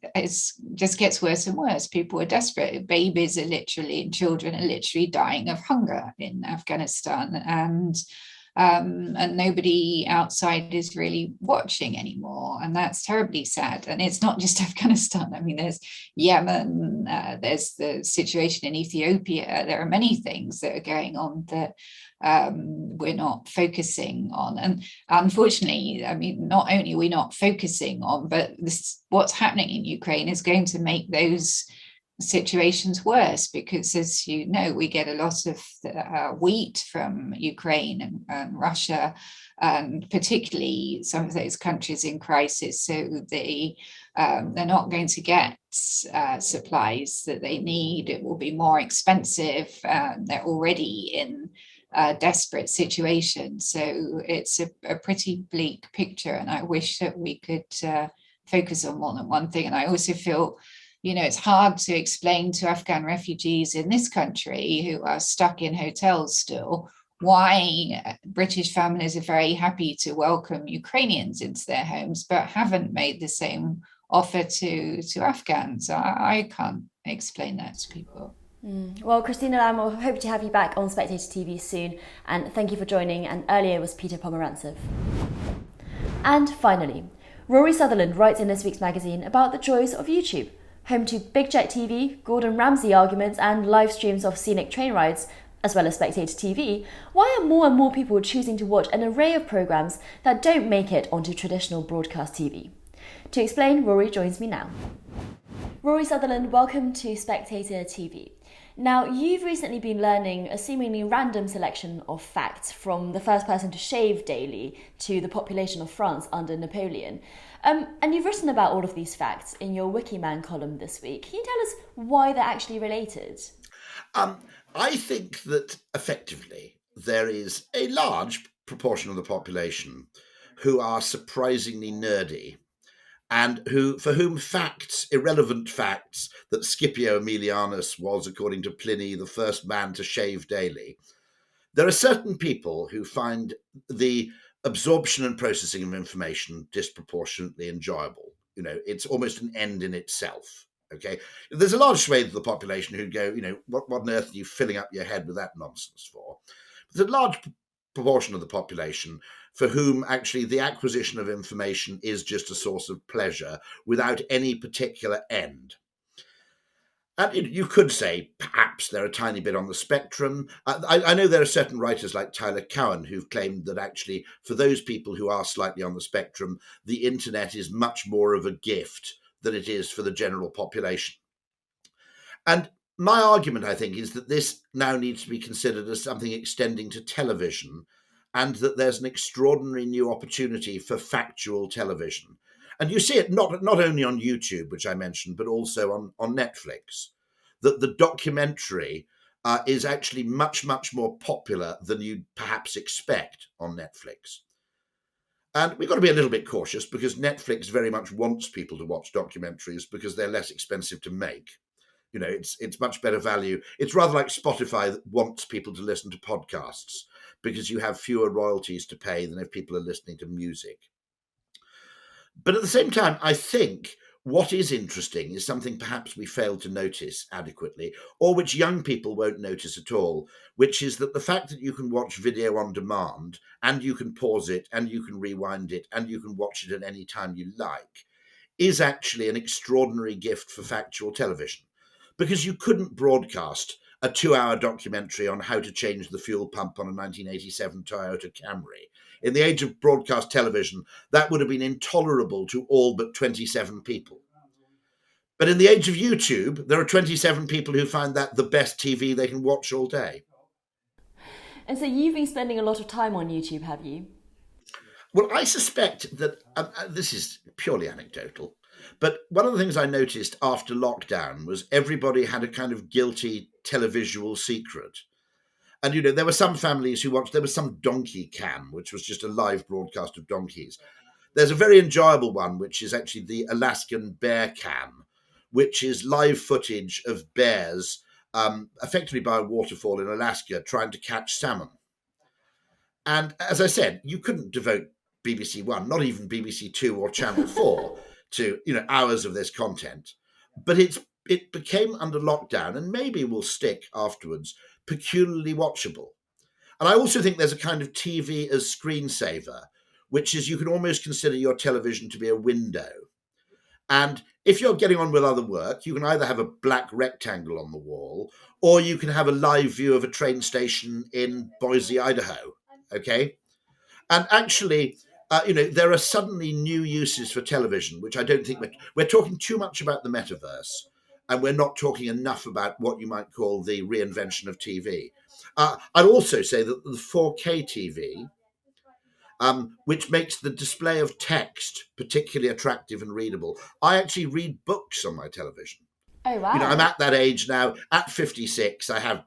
just gets worse and worse. People are desperate. Babies are literally, and children are literally dying of hunger in Afghanistan, and nobody outside is really watching anymore, and that's terribly sad. And it's not just Afghanistan. I mean, there's Yemen, there's the situation in Ethiopia. There are many things that are going on that we're not focusing on. And unfortunately, I mean, not only are we not focusing on, but what's happening in Ukraine is going to make those situations worse, because, as you know, we get a lot of wheat from Ukraine and Russia, and particularly some of those countries in crisis. So they're not going to get supplies that they need. It will be more expensive. They're already in a desperate situation. So it's a pretty bleak picture, and I wish that we could focus on more than one thing. And I also feel, you know, it's hard to explain to Afghan refugees in this country who are stuck in hotels still why British families are very happy to welcome Ukrainians into their homes, but haven't made the same offer to Afghans. I can't explain that to people. Well, Christina Lamb, I hope to have you back on Spectator TV soon, and thank you for joining. And earlier was Peter Pomerantsev. And finally, Rory Sutherland writes in this week's magazine about the joys of YouTube. Home to Big Jet TV, Gordon Ramsay arguments and live streams of scenic train rides, as well as Spectator TV, why are more and more people choosing to watch an array of programmes that don't make it onto traditional broadcast TV? To explain, Rory joins me now. Rory Sutherland, welcome to Spectator TV. Now, you've recently been learning a seemingly random selection of facts, from the first person to shave daily to the population of France under Napoleon. And you've written about all of these facts in your Wikiman column this week. Can you tell us why they're actually related? I think that effectively there is a large proportion of the population who are surprisingly nerdy, and for whom facts, irrelevant facts, that Scipio Aemilianus was, according to Pliny, the first man to shave daily. There are certain people who find the absorption and processing of information disproportionately enjoyable. You know, it's almost an end in itself. Okay, there's a large swathe of the population who go, you know, what on earth are you filling up your head with that nonsense for? There's a large proportion of the population for whom actually the acquisition of information is just a source of pleasure without any particular end. And you could say perhaps they're a tiny bit on the spectrum. I know there are certain writers like Tyler Cowen who've claimed that actually for those people who are slightly on the spectrum, the internet is much more of a gift than it is for the general population. And my argument, I think, is that this now needs to be considered as something extending to television, and that there's an extraordinary new opportunity for factual television. And you see it not only on YouTube, which I mentioned, but also on Netflix, that the documentary is actually much, much more popular than you'd perhaps expect on Netflix. And we've got to be a little bit cautious, because Netflix very much wants people to watch documentaries because they're less expensive to make. You know, it's much better value. It's rather like Spotify that wants people to listen to podcasts because you have fewer royalties to pay than if people are listening to music. But at the same time, I think what is interesting is something perhaps we fail to notice adequately, or which young people won't notice at all, which is that the fact that you can watch video on demand, and you can pause it, and you can rewind it, and you can watch it at any time you like, is actually an extraordinary gift for factual television. Because you couldn't broadcast a 2-hour documentary on how to change the fuel pump on a 1987 Toyota Camry. In the age of broadcast television, that would have been intolerable to all but 27 people. But in the age of YouTube, there are 27 people who find that the best TV they can watch all day. And so you've been spending a lot of time on YouTube, have you? Well, I suspect that, this is purely anecdotal, But one of the things I noticed after lockdown was everybody had a kind of guilty televisual secret. And, there were some families who watched, there was some donkey cam, which was just a live broadcast of donkeys. There's a very enjoyable one, which is actually the Alaskan bear cam, which is live footage of bears effectively by a waterfall in Alaska trying to catch salmon. And as I said, you couldn't devote BBC One, not even BBC Two or Channel 4 to, hours of this content. But it became under lockdown, and maybe will stick afterwards, peculiarly watchable. And I also think there's a kind of TV as screensaver, which is you can almost consider your television to be a window. And if you're getting on with other work, you can either have a black rectangle on the wall, or you can have a live view of a train station in Boise, Idaho. Okay. And actually, there are suddenly new uses for television, which I don't think we're talking too much about the metaverse, and we're not talking enough about what you might call the reinvention of TV. I'd also say that the 4K TV, which makes the display of text particularly attractive and readable. I actually read books on my television. Oh, wow. I'm at that age now. At 56, I have,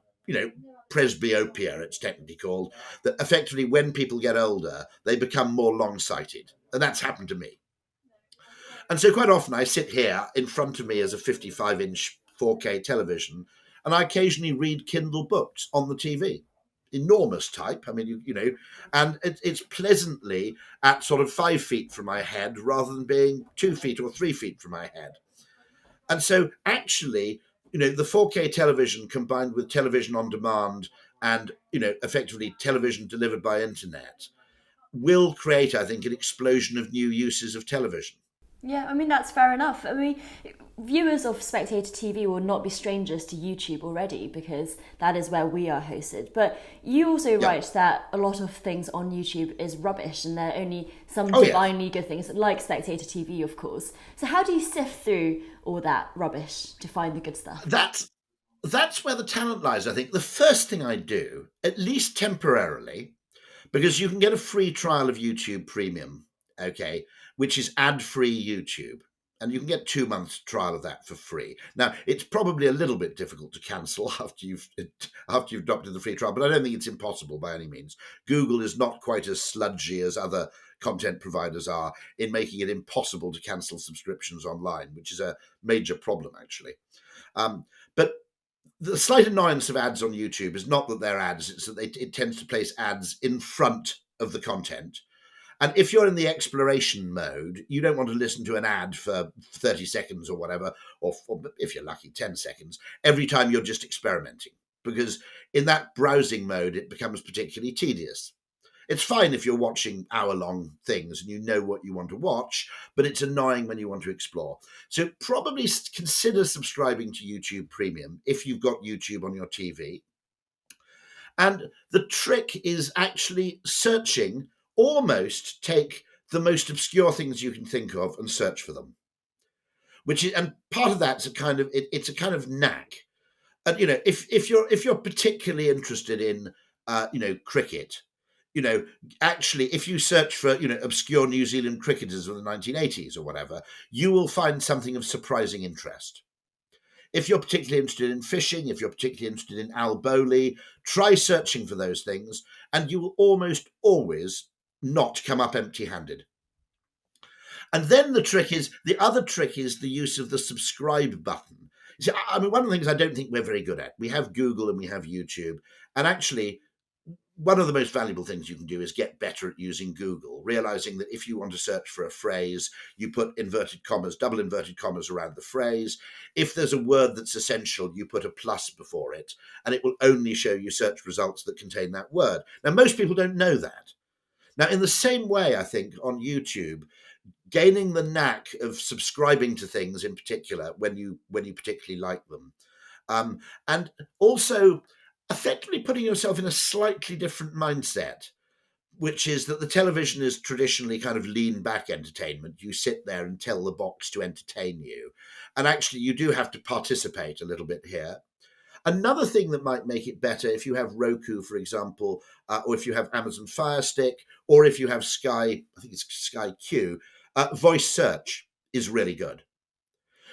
presbyopia, it's technically called, that effectively when people get older, they become more long-sighted. And that's happened to me. And so quite often I sit here in front of me as a 55-inch 4K television, and I occasionally read Kindle books on the TV. Enormous type. I mean, and it's pleasantly at sort of 5 feet from my head rather than being 2 feet or 3 feet from my head. And so actually, the 4K television combined with television on demand and, effectively television delivered by internet will create, I think, an explosion of new uses of television. Yeah, I mean, that's fair enough. I mean, viewers of Spectator TV will not be strangers to YouTube already because that is where we are hosted. But you also write that a lot of things on YouTube is rubbish and there are only some divinely good things, like Spectator TV, of course. So how do you sift through all that rubbish to find the good stuff? That's where the talent lies, I think. The first thing I do, at least temporarily, because you can get a free trial of YouTube Premium, okay, which is ad-free YouTube. And you can get 2 months trial of that for free. Now, it's probably a little bit difficult to cancel after you've adopted the free trial, but I don't think it's impossible by any means. Google is not quite as sludgy as other content providers are in making it impossible to cancel subscriptions online, which is a major problem, actually. But the slight annoyance of ads on YouTube is not that they're ads, it's that it tends to place ads in front of the content. And if you're in the exploration mode, you don't want to listen to an ad for 30 seconds or whatever, or if you're lucky, 10 seconds, every time you're just experimenting. Because in that browsing mode, it becomes particularly tedious. It's fine if you're watching hour-long things and you know what you want to watch, but it's annoying when you want to explore. So probably consider subscribing to YouTube Premium if you've got YouTube on your TV. And the trick is actually searching. Almost take the most obscure things you can think of and search for them, and part of that's it's a kind of knack. And if you're particularly interested in cricket, actually if you search for obscure New Zealand cricketers of the 1980s or whatever, you will find something of surprising interest. If you're particularly interested in fishing, if you're particularly interested in Al Bowley, try searching for those things, and you will almost always not come up empty-handed. And then the other trick is the use of the subscribe button. See, I mean, one of the things I don't think we're very good at, we have Google and we have YouTube, and actually one of the most valuable things you can do is get better at using Google, realizing that if you want to search for a phrase, you put inverted commas, double inverted commas around the phrase. If there's a word that's essential, you put a plus before it, and it will only show you search results that contain that word. Now, most people don't know that. Now, in the same way, I think, on YouTube, gaining the knack of subscribing to things in particular when you particularly like them, and also effectively putting yourself in a slightly different mindset, which is that the television is traditionally kind of lean back entertainment. You sit there and tell the box to entertain you. And actually, you do have to participate a little bit here. Another thing that might make it better, if you have Roku, for example, or if you have Amazon Fire Stick, or if you have Sky, I think it's Sky Q, voice search is really good.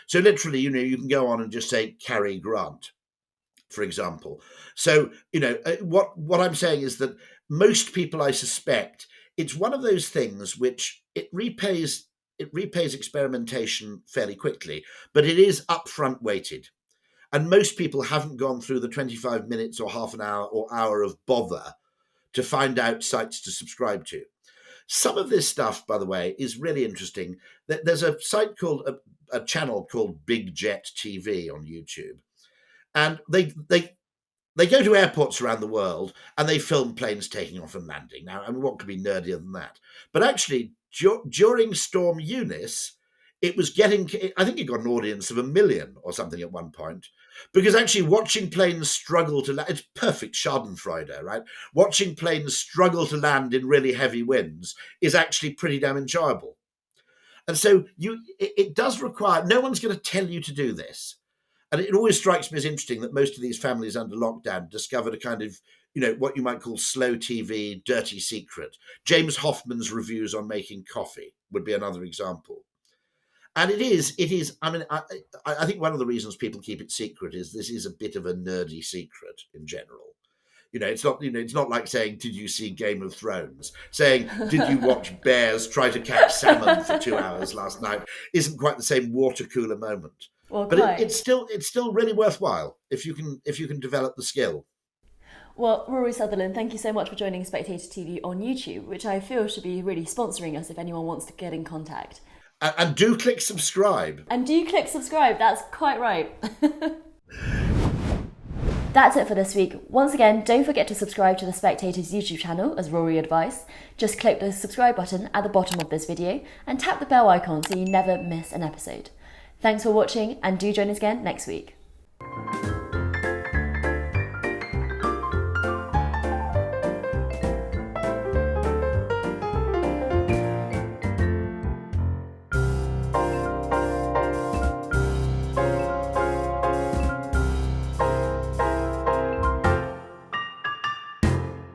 So literally, you can go on and just say Cary Grant, for example. So, what I'm saying is that most people, I suspect, it's one of those things which it repays experimentation fairly quickly, but it is upfront weighted. And most people haven't gone through the 25 minutes or half an hour or hour of bother to find out sites to subscribe to. Some of this stuff, by the way, is really interesting. There's a site called, a channel called Big Jet TV on YouTube. And they go to airports around the world and they film planes taking off and landing. Now, I mean, what could be nerdier than that? But actually, during Storm Eunice, it was getting, I think it got an audience of 1 million or something at one point, because actually watching planes struggle to land, it's perfect schadenfreude, right? Watching planes struggle to land in really heavy winds is actually pretty damn enjoyable. And so it does require, no one's going to tell you to do this. And it always strikes me as interesting that most of these families under lockdown discovered a kind of, what you might call slow TV, dirty secret. James Hoffman's reviews on making coffee would be another example. And it is, I mean, I think one of the reasons people keep it secret is this is a bit of a nerdy secret in general. It's not like saying, did you see Game of Thrones? Saying, did you watch bears try to catch salmon for 2 hours last night? Isn't quite the same water cooler moment. Well, but it's still really worthwhile if you can develop the skill. Well, Rory Sutherland, thank you so much for joining Spectator TV on YouTube, which I feel should be really sponsoring us if anyone wants to get in contact. And do click subscribe. That's quite right. That's it for this week. Once again, don't forget to subscribe to the Spectator's YouTube channel, as Rory advised. Just click the subscribe button at the bottom of this video and tap the bell icon so you never miss an episode. Thanks for watching, and do join us again next week.